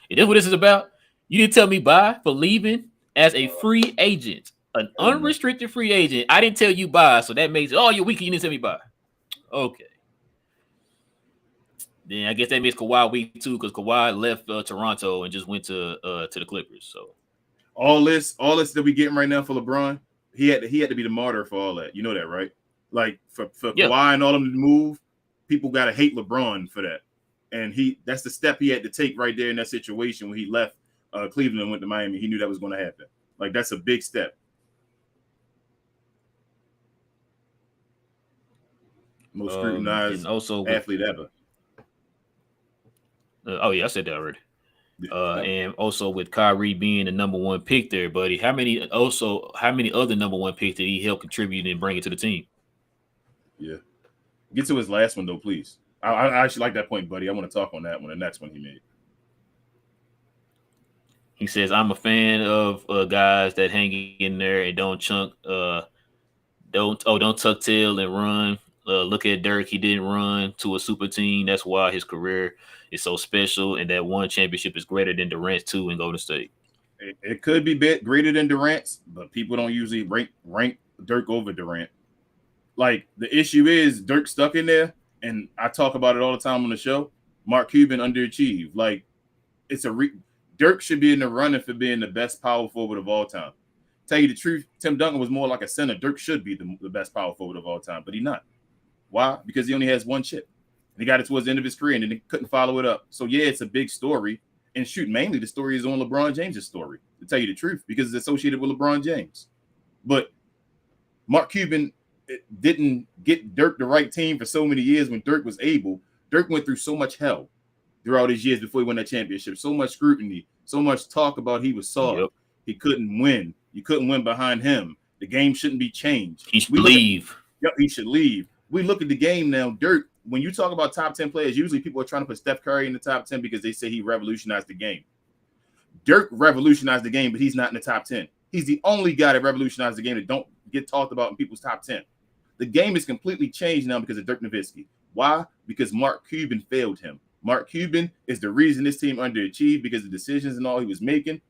Is this what this is about? You didn't tell me bye for leaving as a free agent, an unrestricted free agent. I didn't tell you bye, so that makes it, you're weak. You didn't tell me bye. Okay. Then I guess that makes Kawhi weak too, because Kawhi left Toronto and just went to the Clippers. So all this that we getting right now for LeBron, he had to be the martyr for all that. You know that, right? Like for Kawhi and all of them to move, people gotta hate LeBron for that. And that's the step he had to take right there in that situation when he left Cleveland and went to Miami. He knew that was going to happen. Like, that's a big step. Most scrutinized athlete ever. I said that already. And also with Kyrie being the number 1 pick there, buddy, how many other number 1 picks did he help contribute and bring it to the team? Yeah. Get to his last one, though, please. I actually like that point, buddy. I want to talk on that one, the next one he made. He says, I'm a fan of guys that hang in there and don't chunk, don't tuck tail and run. Look at Dirk. He didn't run to a super team. That's why his career is so special. And that one championship is greater than Durant's 2 in Golden State. It could be greater than Durant's, but people don't usually rank Dirk over Durant. Like, the issue is Dirk stuck in there, and I talk about it all the time on the show. Mark Cuban underachieved. Like, it's Dirk should be in the running for being the best power forward of all time. Tell you the truth, Tim Duncan was more like a center. Dirk should be the best power forward of all time, but he's not. Why? Because he only has 1 chip. And he got it towards the end of his career, and then he couldn't follow it up. So, yeah, it's a big story. And shoot, mainly the story is on LeBron James' story, to tell you the truth, because it's associated with LeBron James. But Mark Cuban didn't get Dirk the right team for so many years when Dirk was able. Dirk went through so much hell throughout his years before he won that championship. So much scrutiny, So much talk about he was soft. Yep. He couldn't win. You couldn't win behind him. The game shouldn't be changed. He should leave. Yep, he should leave. We look at the game now. Dirk, when you talk about top 10 players, usually people are trying to put Steph Curry in the top 10 because they say he revolutionized the game. Dirk revolutionized the game, but he's not in the top 10. He's the only guy that revolutionized the game that don't get talked about in people's top 10. The game is completely changed now because of Dirk Nowitzki. Why? Because Mark Cuban failed him. Mark Cuban is the reason this team underachieved because of decisions and all he was making.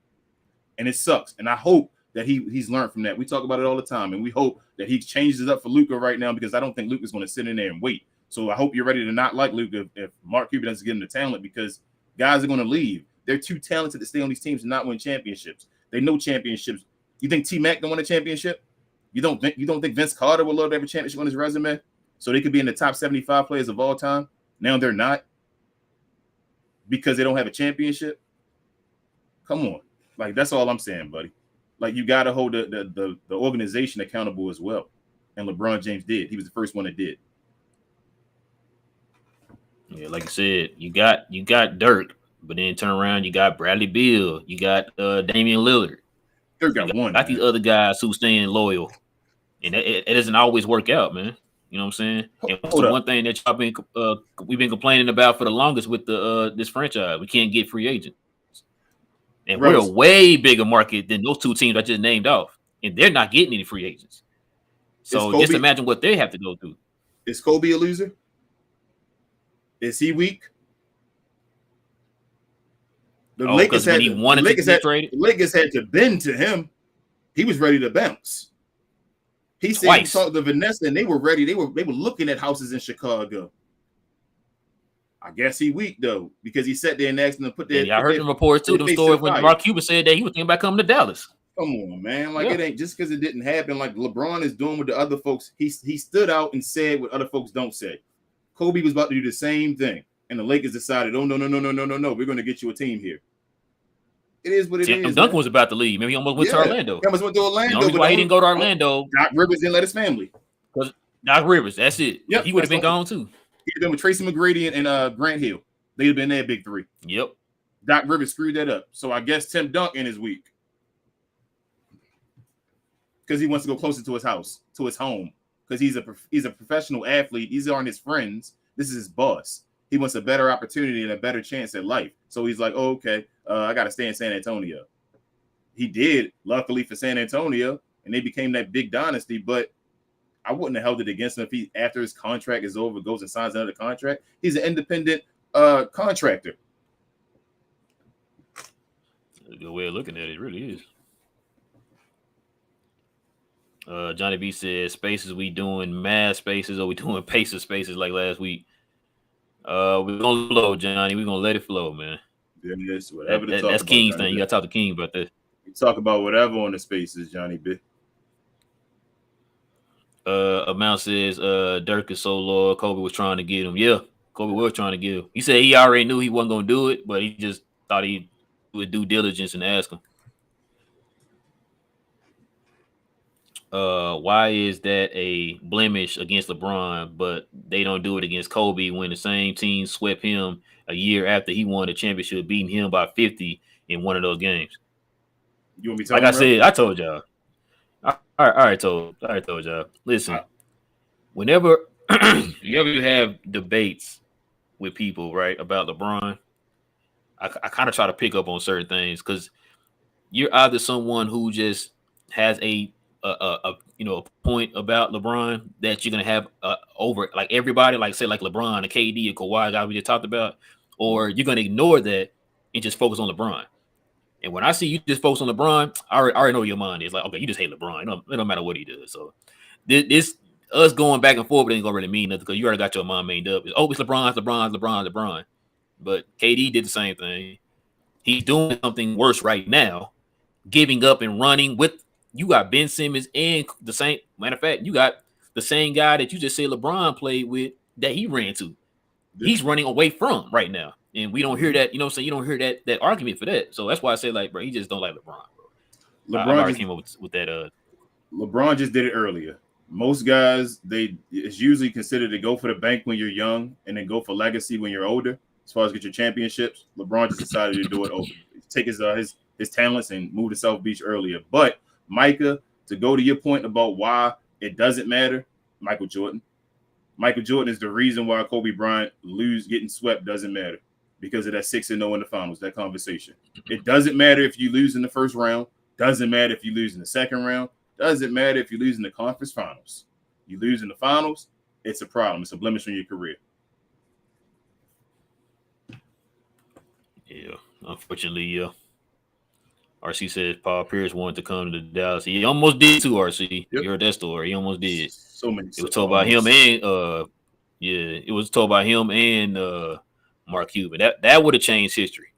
And it sucks. And I hope that he's learned from that. We talk about it all the time. And we hope that he changes it up for Luka right now because I don't think Luka's going to sit in there and wait. So I hope you're ready to not like Luka if Mark Cuban doesn't give him the talent because guys are going to leave. They're too talented to stay on these teams and not win championships. They know championships. You think T-Mac don't win a championship? You don't think Vince Carter would love to have a championship on his resume? So they could be in the top 75 players of all time. Now they're not because they don't have a championship. Come on. Like, that's all I'm saying, buddy. Like, you got to hold the organization accountable as well. And LeBron James did. He was the first one that did. Yeah, like you said, you got Dirk, but then turn around, you got Bradley Beal, you got Damian Lillard. Dirk got one. Got these other guys who staying loyal. And it doesn't always work out, man. You know what I'm saying? And that's the one thing that we've been complaining about for the longest with this franchise. We can't get free agents. And we're a way bigger market than those two teams I just named off. And they're not getting any free agents. So just imagine what they have to go through. Is Kobe a loser? Is he weak? The Lakers had to bend to him. He was ready to bounce. He said he talked to Vanessa and they were ready. They were looking at houses in Chicago. I guess he weak though, because he sat there and asked them to put their. Yeah, I heard them reports too. Them stories when Mark Cuban said that he was thinking about coming to Dallas. Come on, man! Like it ain't just because it didn't happen. Like LeBron is doing with the other folks. He stood out and said what other folks don't say. Kobe was about to do the same thing, and the Lakers decided, "Oh no! We're going to get you a team here." It is what it is. Duncan was about to leave. Maybe he almost went to Orlando. He almost went to Orlando. You know why he didn't go to Orlando? Doc Rivers didn't let his family. Because Doc Rivers, that's it. Yep, he would have been gone too. He'd have been with Tracy McGrady and Grant Hill. They'd have been their big three. Yep. Doc Rivers screwed that up. So I guess Tim Duncan is weak. Because he wants to go closer to his house, to his home. Because he's a professional athlete. These aren't his friends. This is his boss. He wants a better opportunity and a better chance at life. So he's like, oh, okay, I got to stay in San Antonio. He did, luckily for San Antonio, and they became that big dynasty. But I wouldn't have held it against him if he, after his contract is over, goes and signs another contract. He's an independent contractor. That's a good way of looking at it. It really is. Johnny B says, spaces we doing mass spaces or we doing pacer spaces like last week? We're gonna flow, Johnny. We're gonna let it flow, man. Yes, whatever that's King's thing. You gotta talk to King about that. You talk about whatever on the spaces, Johnny B. Amount says Dirk is so loyal. Kobe was trying to get him. Yeah, Kobe was trying to get him. He said he already knew he wasn't gonna do it, but he just thought he would do diligence and ask him. Why is that a blemish against LeBron, but they don't do it against Kobe when the same team swept him a year after he won the championship, beating him by 50 in one of those games? You want me to like I said, I told y'all. I already told y'all. Listen, whenever you have debates with people, right, about LeBron, I kind of try to pick up on certain things because you're either someone who just has a point about LeBron that you're gonna have over like everybody, like say like LeBron, a KD, a Kawhi guy we just talked about, or you're gonna ignore that and just focus on LeBron. And when I see you just focus on LeBron, I already know what your mind is. Like, okay, you just hate LeBron. It don't matter what he does. So this us going back and forth ain't gonna really mean nothing because you already got your mind made up. It's LeBron. But KD did the same thing. He's doing something worse right now, giving up and running with. You got Ben Simmons and the same. Matter of fact, you got the same guy that you just said LeBron played with that he ran to. He's running away from right now. And we don't hear that, you know what I'm saying? You don't hear that argument for that. So that's why I say, like, bro, he just don't like LeBron, bro. LeBron already came up with that. LeBron just did it earlier. Most guys, it's usually considered to go for the bank when you're young and then go for legacy when you're older, as far as get your championships. LeBron just decided to do it over. take his talents and move to South Beach earlier. But Micah, to go to your point about why it doesn't matter, Michael Jordan is the reason why Kobe Bryant getting swept doesn't matter, because of that 6-0 in the finals, that conversation. It doesn't matter if you lose in the first round, doesn't matter if you lose in the second round, doesn't matter if you lose in the conference finals. You lose in the finals, it's a problem. It's a blemish on your career. Yeah, unfortunately, RC says Paul Pierce wanted to come to Dallas. He almost did too, RC. Yep. You heard that story. He almost did. So many. It was told by him and it was told by him and Mark Cuban. That would have changed history.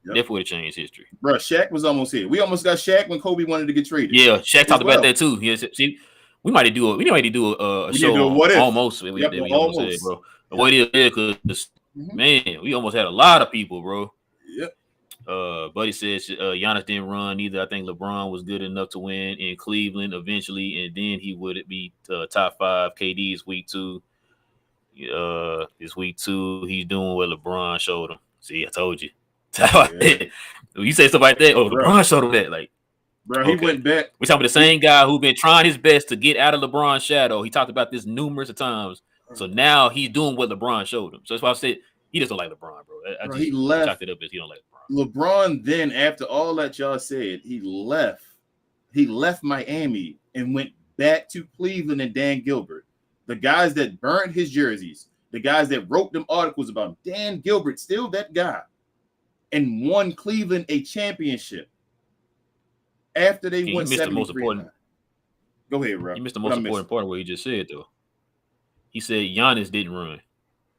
Yep. Definitely would have changed history. Bro, Shaq was almost here. We almost got Shaq when Kobe wanted to get traded. Yeah, Shaq talked about that too. Yes, see, we might do a show what if. Almost. We almost said, bro. But what it is, because man, we almost had a lot of people, bro. Yep. Buddy says Giannis didn't run either. I think LeBron was good enough to win in Cleveland eventually, and then he would be top 5. KD is week 2. It's week 2. He's doing what LeBron showed him. See, I told you. Yeah. You say stuff like that. Oh, bro. LeBron showed him that. Like, bro, he went back. We're talking about the same guy who's been trying his best to get out of LeBron's shadow. He talked about this numerous of times. So now he's doing what LeBron showed him. So that's why I said he doesn't like LeBron, bro. He left. Chalked it up as he don't like LeBron. LeBron then, after all that y'all said, he left. He left Miami and went back to Cleveland and Dan Gilbert. The guys that burned his jerseys, the guys that wrote them articles about him. Dan Gilbert, still that guy, and won Cleveland a championship after they won 73. Go ahead, Rob. You missed the most important part of what he just said, though. He said Giannis didn't run.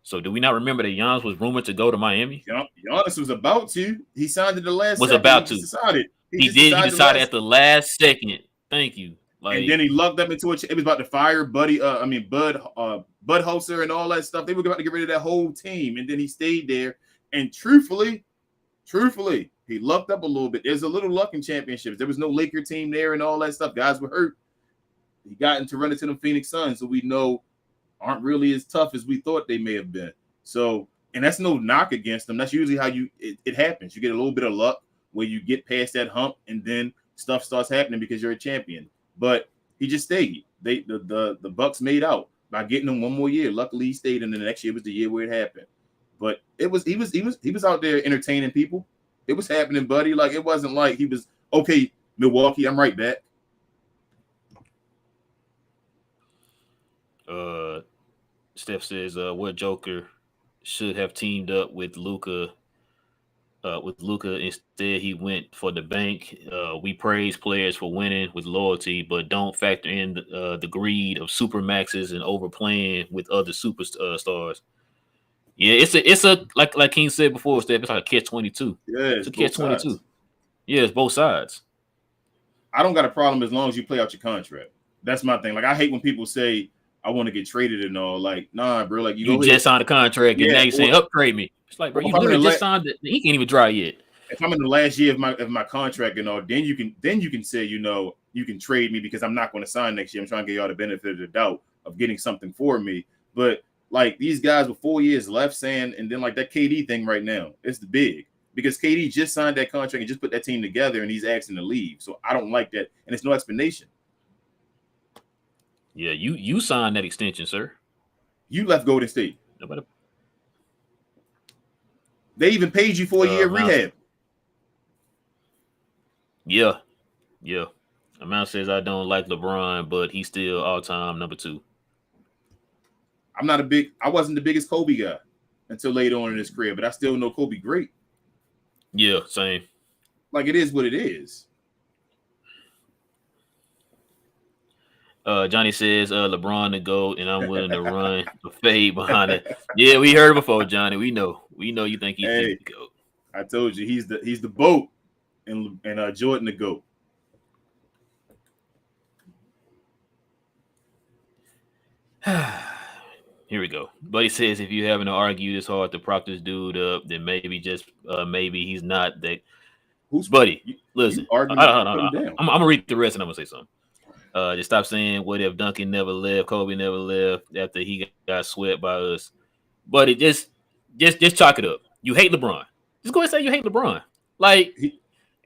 So do we not remember that Giannis was rumored to go to Miami? Giannis was about to. He signed at the last. Was second. about he to. Decided. He decided at the last second. Thank you. Like, and then he lucked up into it. It was about to fire Bud Holzer and all that stuff. They were about to get rid of that whole team, and then he stayed there. And truthfully, he lucked up a little bit. There's a little luck in championships. There was no Laker team there and all that stuff. Guys were hurt. He got into running to the Phoenix Suns, so we know aren't really as tough as we thought they may have been. So, and that's no knock against them. That's usually how it happens. You get a little bit of luck where you get past that hump, and then stuff starts happening because you're a champion. But he just stayed. The Bucks made out by getting him one more year. Luckily, he stayed, and then the next year was the year where it happened. But he was out there entertaining people. It was happening, buddy. Like, it wasn't like he was okay. Milwaukee, I'm right back. Steph says, what Joker should have teamed up with Luka? Instead, he went for the bank. We praise players for winning with loyalty, but don't factor in the greed of supermaxes and overplaying with other superstars. Yeah, it's a like King said before, Steph. It's like a catch-22. Yeah, it's a catch-22. Yeah, it's both sides. I don't got a problem as long as you play out your contract. That's my thing. Like, I hate when people say I want to get traded and all. Like, nah, bro. Like, you just signed a contract and now you're saying upgrade me. It's like, bro, you literally just signed it. He can't even dry yet. If I'm in the last year of my contract and all, then you can say, you can trade me because I'm not going to sign next year. I'm trying to get y'all the benefit of the doubt of getting something for me. But like, these guys with 4 years left saying, and then like that KD thing right now, it's the big, because KD just signed that contract and just put that team together and he's asking to leave. So I don't like that. And it's no explanation. Yeah, you signed that extension, sir. You left Golden State. They even paid you for a year rehab. Yeah. Amount says I don't like LeBron, but he's still all-time number 2. I wasn't the biggest Kobe guy until later on in his career, but I still know Kobe great. Yeah, same. Like, it is what it is. Johnny says LeBron to go, and I'm willing to run a fade behind it. Yeah, we heard it before, Johnny. We know you think he's the GOAT. I told you he's the boat, and Jordan the GOAT. Here we go. Buddy says if you're having to argue this hard to prop this dude up, then maybe he's not that. Who's Buddy? Listen, I'm gonna read the rest and I'm gonna say something. Just stop saying what if Duncan never left, Kobe never left after he got swept by us. Buddy, just chalk it up. You hate LeBron. Just go ahead and say you hate LeBron. Like He,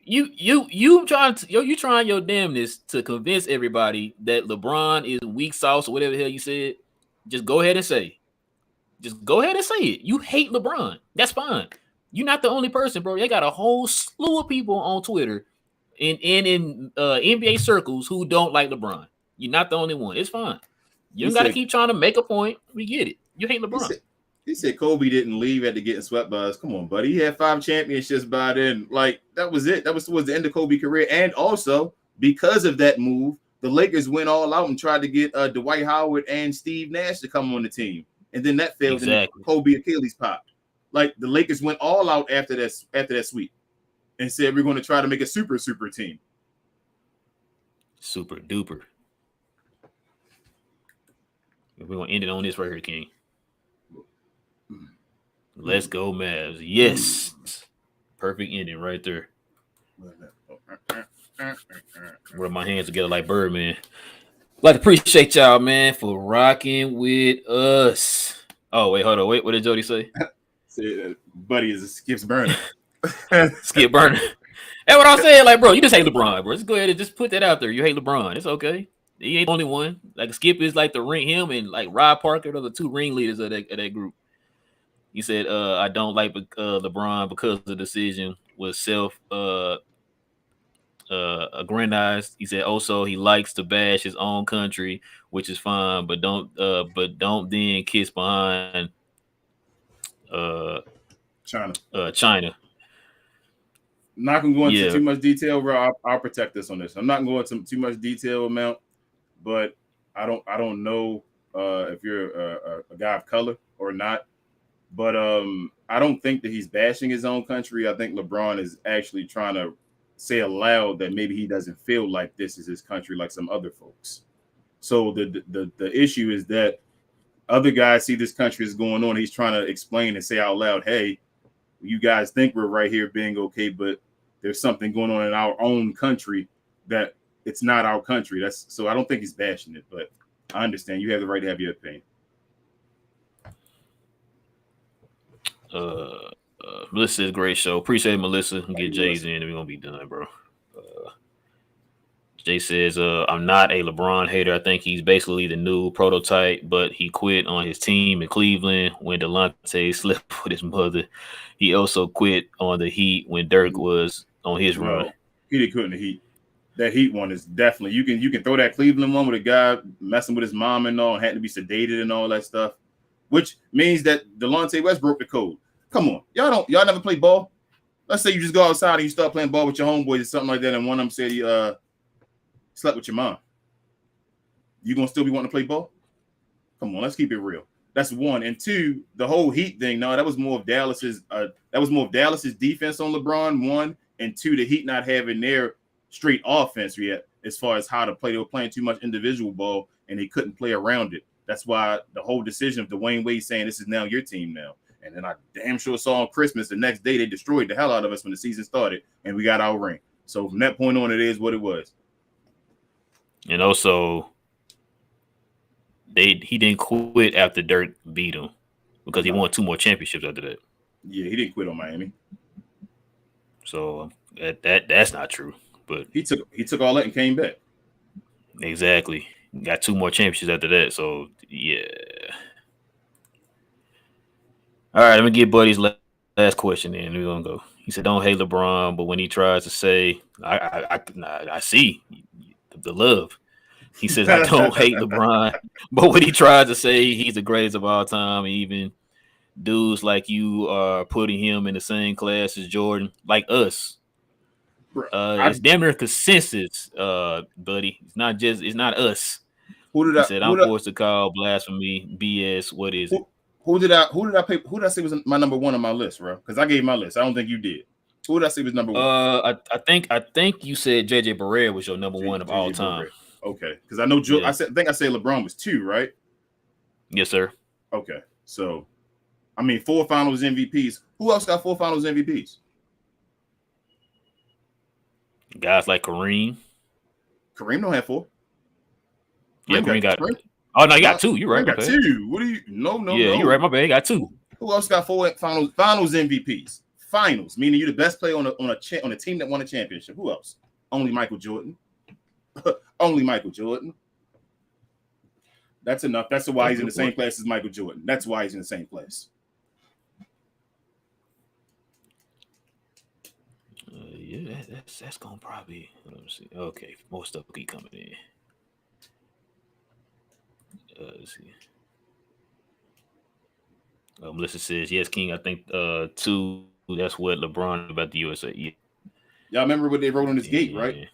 you trying your damnness to convince everybody that LeBron is weak sauce or whatever the hell you said. Just go ahead and say. Just go ahead and say it. You hate LeBron. That's fine. You're not the only person, bro. They got a whole slew of people on Twitter in NBA circles who don't like LeBron. You're not the only one. It's fine. You he don't got to said keep trying to make a point. We get it. You hate he LeBron. said he said Kobe didn't leave after getting swept by us. Come on, buddy. He had 5 championships by then. Like that was it. That was towards the end of Kobe's career. And also because of that move, the Lakers went all out and tried to get Dwight Howard and Steve Nash to come on the team, and then that failed. Exactly. And Kobe Achilles popped. Like the Lakers went all out after that sweep, and said we're going to try to make a super team. Super duper. We're gonna end it on this right here, King. Let's go, Mavs. Yes. Perfect ending right there. Rub my hands together like Birdman. Like to appreciate y'all, man, for rocking with us. Oh, wait, hold on. Wait, what did Jody say? Buddy is Skip's burner. Skip Burner. That's what I'm saying. Like, bro, you just hate LeBron, bro. Just go ahead and just put that out there. You hate LeBron. It's okay. He ain't the only one. Like Skip is like the ring, him and like Rod Parker are the 2 ringleaders of that group. He said, I don't like LeBron because the decision was aggrandized. He said also he likes to bash his own country, which is fine, but don't then kiss behind China. Not gonna go into too much detail, bro. I'll protect this on this. I'm not gonna go into too much detail amount, but I don't know if you're a guy of color or not. But I don't think that he's bashing his own country. I think LeBron is actually trying to say aloud that maybe he doesn't feel like this is his country like some other folks. So the issue is that other guys see this country is going on. He's trying to explain and say out loud, hey, you guys think we're right here being okay, but there's something going on in our own country that it's not our country. So I don't think he's bashing it, but I understand you have the right to have your opinion. Melissa is a great show. Appreciate it, Melissa. Get Jay's in and we're gonna be done, bro. Jay says, I'm not a LeBron hater. I think he's basically the new prototype, but he quit on his team in Cleveland when Delonte slept with his mother. He also quit on the Heat when Dirk was on his run. He didn't quit on the Heat. That Heat one is definitely you can throw that Cleveland one with a guy messing with his mom and all, and had to be sedated and all that stuff, which means that Delonte West broke the code. Come on, y'all never play ball. Let's say you just go outside and you start playing ball with your homeboys or something like that, and one of them said he slept with your mom. You gonna still be wanting to play ball? Come on, let's keep it real. That's one. And two, the whole Heat thing. No, that was more of Dallas's defense on LeBron. One and two, the Heat not having their straight offense yet as far as how to play. They were playing too much individual ball and they couldn't play around it. That's why the whole decision of Dwayne Wade saying this is now your team now. And then I damn sure saw on Christmas the next day they destroyed the hell out of us when the season started and we got our ring. So from that point on, it is what it was. And also, he didn't quit after Dirk beat him because he won 2 more championships after that. Yeah, he didn't quit on Miami. So that's not true. But he took all that and came back. Exactly. Got 2 more championships after that. So yeah. All right, let me get Buddy's last question in. We're gonna go. He said, "Don't hate LeBron, but when he tries to say, I see the love." He says, "I don't hate LeBron, but when he tries to say he's the greatest of all time, even dudes like you are putting him in the same class as Jordan, like us. It's damn near consensus, buddy. It's not us." He said, "I'm forced to call blasphemy BS. What is it?" Who did I say was my number one on my list, bro? Because I gave my list. I don't think you did. Who did I say was number one? I think you said JJ Barea was your number one of all time. Barea. Okay, because I know I said LeBron was 2, right? Yes, sir. Okay, so I mean 4 Finals MVPs. Who else got 4 Finals MVPs? Guys like Kareem. Kareem don't have 4. Yeah, Kareem got. Oh no, you got 2. You're right. Got 2. What do you? No. Yeah, you're right. My bad. You got 2. Who else got 4 Finals MVPs? finals, meaning you're the best player on a team that won a championship. Who else? Only Michael Jordan. Only Michael Jordan. That's enough. That's why he's in the same class as Michael Jordan. That's why he's in the same class. Yeah, that's gonna probably. Let me see. Okay, more stuff keep coming in. Let's see. Melissa says yes, King. I think 2. That's what LeBron about the USA. Yeah. Y'all remember what they wrote on his gate, right?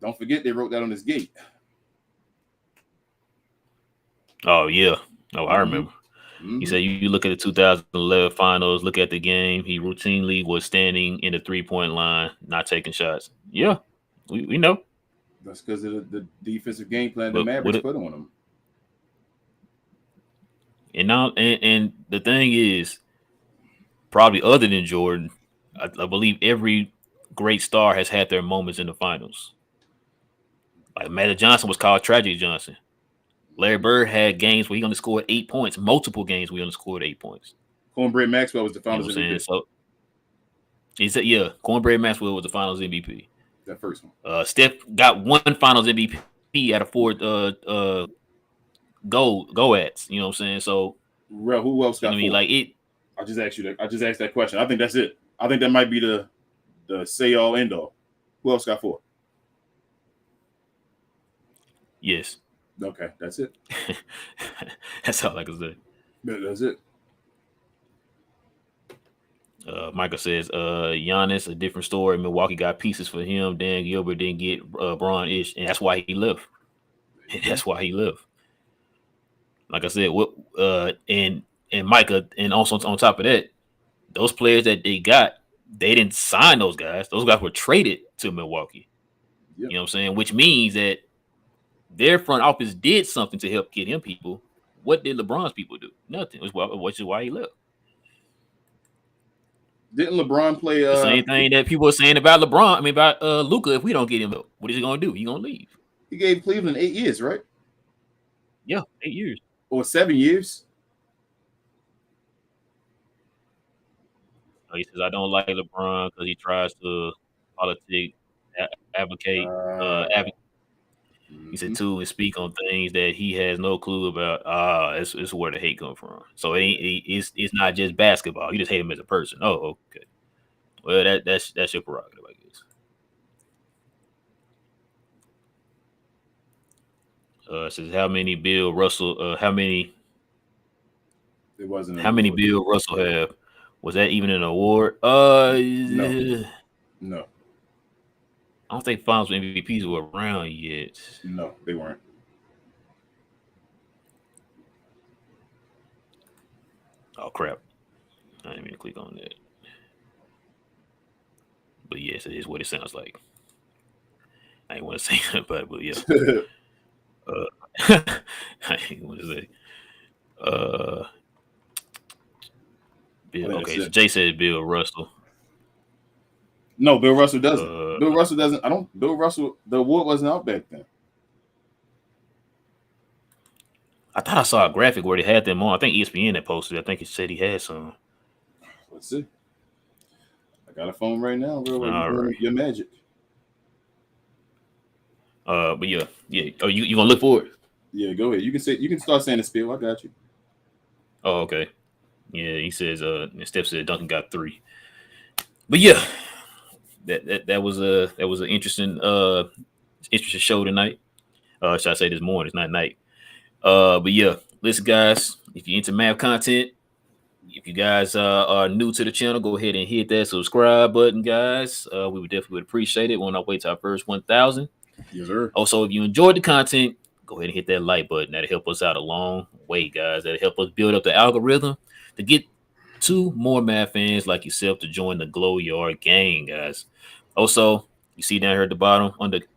Don't forget they wrote that on his gate. Oh yeah. Oh, I remember. He said you look at the 2011 finals, look at the game. He routinely was standing in the 3-point line, not taking shots. Yeah, we know. That's because of the defensive game plan the Mavericks put on him. And now, and the thing is, probably other than Jordan, I believe every great star has had their moments in the finals. Like Magic Johnson was called Tragic Johnson. Larry Bird had games where he only scored 8 points. Multiple games where he only scored 8 points. Cornbread Maxwell was the finals MVP. So he said, yeah, Cornbread Maxwell was the finals MVP. That first one. Steph got 1 finals MVP out of 4 go-ats. You know what I'm saying? So who else got 4? Like it. I just asked that question. I think that's it. I think that might be the say all end all. Who else got 4? Yes. Okay, that's it. That's all I can say. That's it. Michael says, Giannis, a different story. Milwaukee got pieces for him. Dan Gilbert didn't get Braun-ish, and that's why he left. That's why he left. Like I said, and Micah, and also on top of that, those players that they got, they didn't sign those guys. Those guys were traded to Milwaukee. Yep. You know what I'm saying? Which means that their front office did something to help get him people. What did LeBron's people do? Nothing. Which is why he left. Didn't LeBron play the same thing that people are saying about LeBron? I mean, about Luka. If we don't get him, what is he going to do? He's going to leave. He gave Cleveland 8 years, right? Yeah, 8 years or 7 years. He says, I don't like LeBron because he tries to advocate. He said, too, and speak on things that he has no clue about. It's where the hate comes from. So it's not just basketball. You just hate him as a person. Oh, okay. Well, that's your prerogative, I guess. Says how many Bill Russell? How many? It wasn't. How many Bill Russell have? Was that even an award? No. I don't think Finals MVPs were around yet. No, they weren't. Oh crap! I didn't mean to click on that. But yes, it is what it sounds like. I ain't want to say that, but yeah. I ain't want to say. Bill, okay, so Jay said Bill Russell. No, Bill Russell doesn't. Bill Russell doesn't. Bill Russell, the award wasn't out back then. I thought I saw a graphic where they had them on. I think ESPN had posted. I think it said he had some. Let's see. I got a phone right now, bro. Right. Your magic. But yeah. Oh, you gonna look for it? Yeah, go ahead. You can start saying the spiel. I got you. Oh, okay. Yeah, he says. Steph said Duncan got 3. But yeah, that was an interesting show tonight. Should I say this morning? It's not night. But yeah, listen, guys. If you're into Mav content, if you guys are new to the channel, go ahead and hit that subscribe button, guys. We would definitely appreciate it. We're on our way to our first 1,000. Yes, sir. Also, if you enjoyed the content, go ahead and hit that like button. That'll help us out a long way, guys. That'll help us build up the algorithm to get 2 more Mav fans like yourself to join the Glow Yard gang, guys. Also, you see down here at the bottom,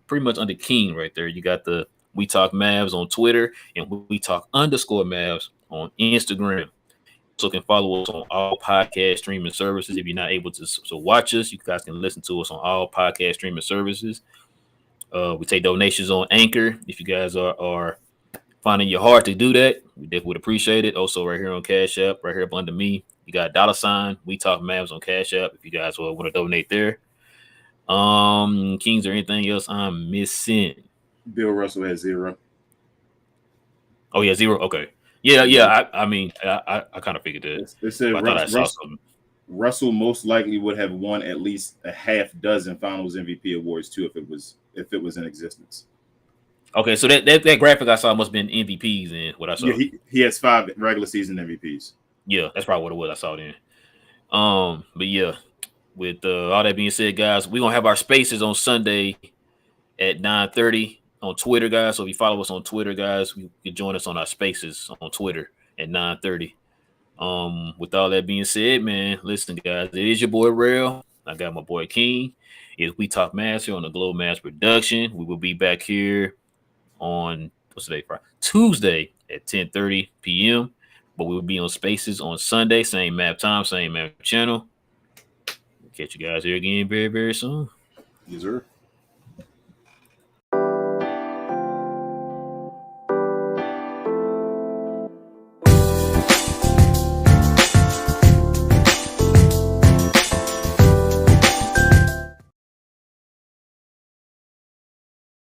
pretty much under King right there, you got the We Talk Mavs on Twitter and We Talk _Mavs on Instagram. So you can follow us on all podcast streaming services. If you're not able to watch us, you guys can listen to us on all podcast streaming services. We take donations on Anchor. If you guys are finding your heart to do that, we definitely would appreciate it. Also, right here on Cash App, right here up under me, You got $ We Talk Mavs on Cash App if you guys want to donate there. Kings or anything else I'm missing? Bill Russell has 0. Oh yeah, 0. Okay. Yeah, yeah. I mean, I kind of figured that, It said but I thought I saw something. Russell most likely would have won at least a half dozen Finals MVP awards too if it was in existence. Okay, so that graphic I saw must have been MVPs in what I saw. Yeah, he has 5 regular season MVPs. Yeah, that's probably what it was I saw then. But yeah, with all that being said, guys, we're gonna have our spaces on Sunday at 9:30 on Twitter, guys. So if you follow us on Twitter, guys, you can join us on our spaces on Twitter at 9:30. With all that being said, man, listen, guys, it is your boy Rail. I got my boy King. If we talk Mavs here on the Globe Mavs production, we will be back here on what's today, Friday? Tuesday at 10:30 p.m. But we will be on Spaces on Sunday, same map time, same map channel. Catch you guys here again very, very soon. Yes, sir.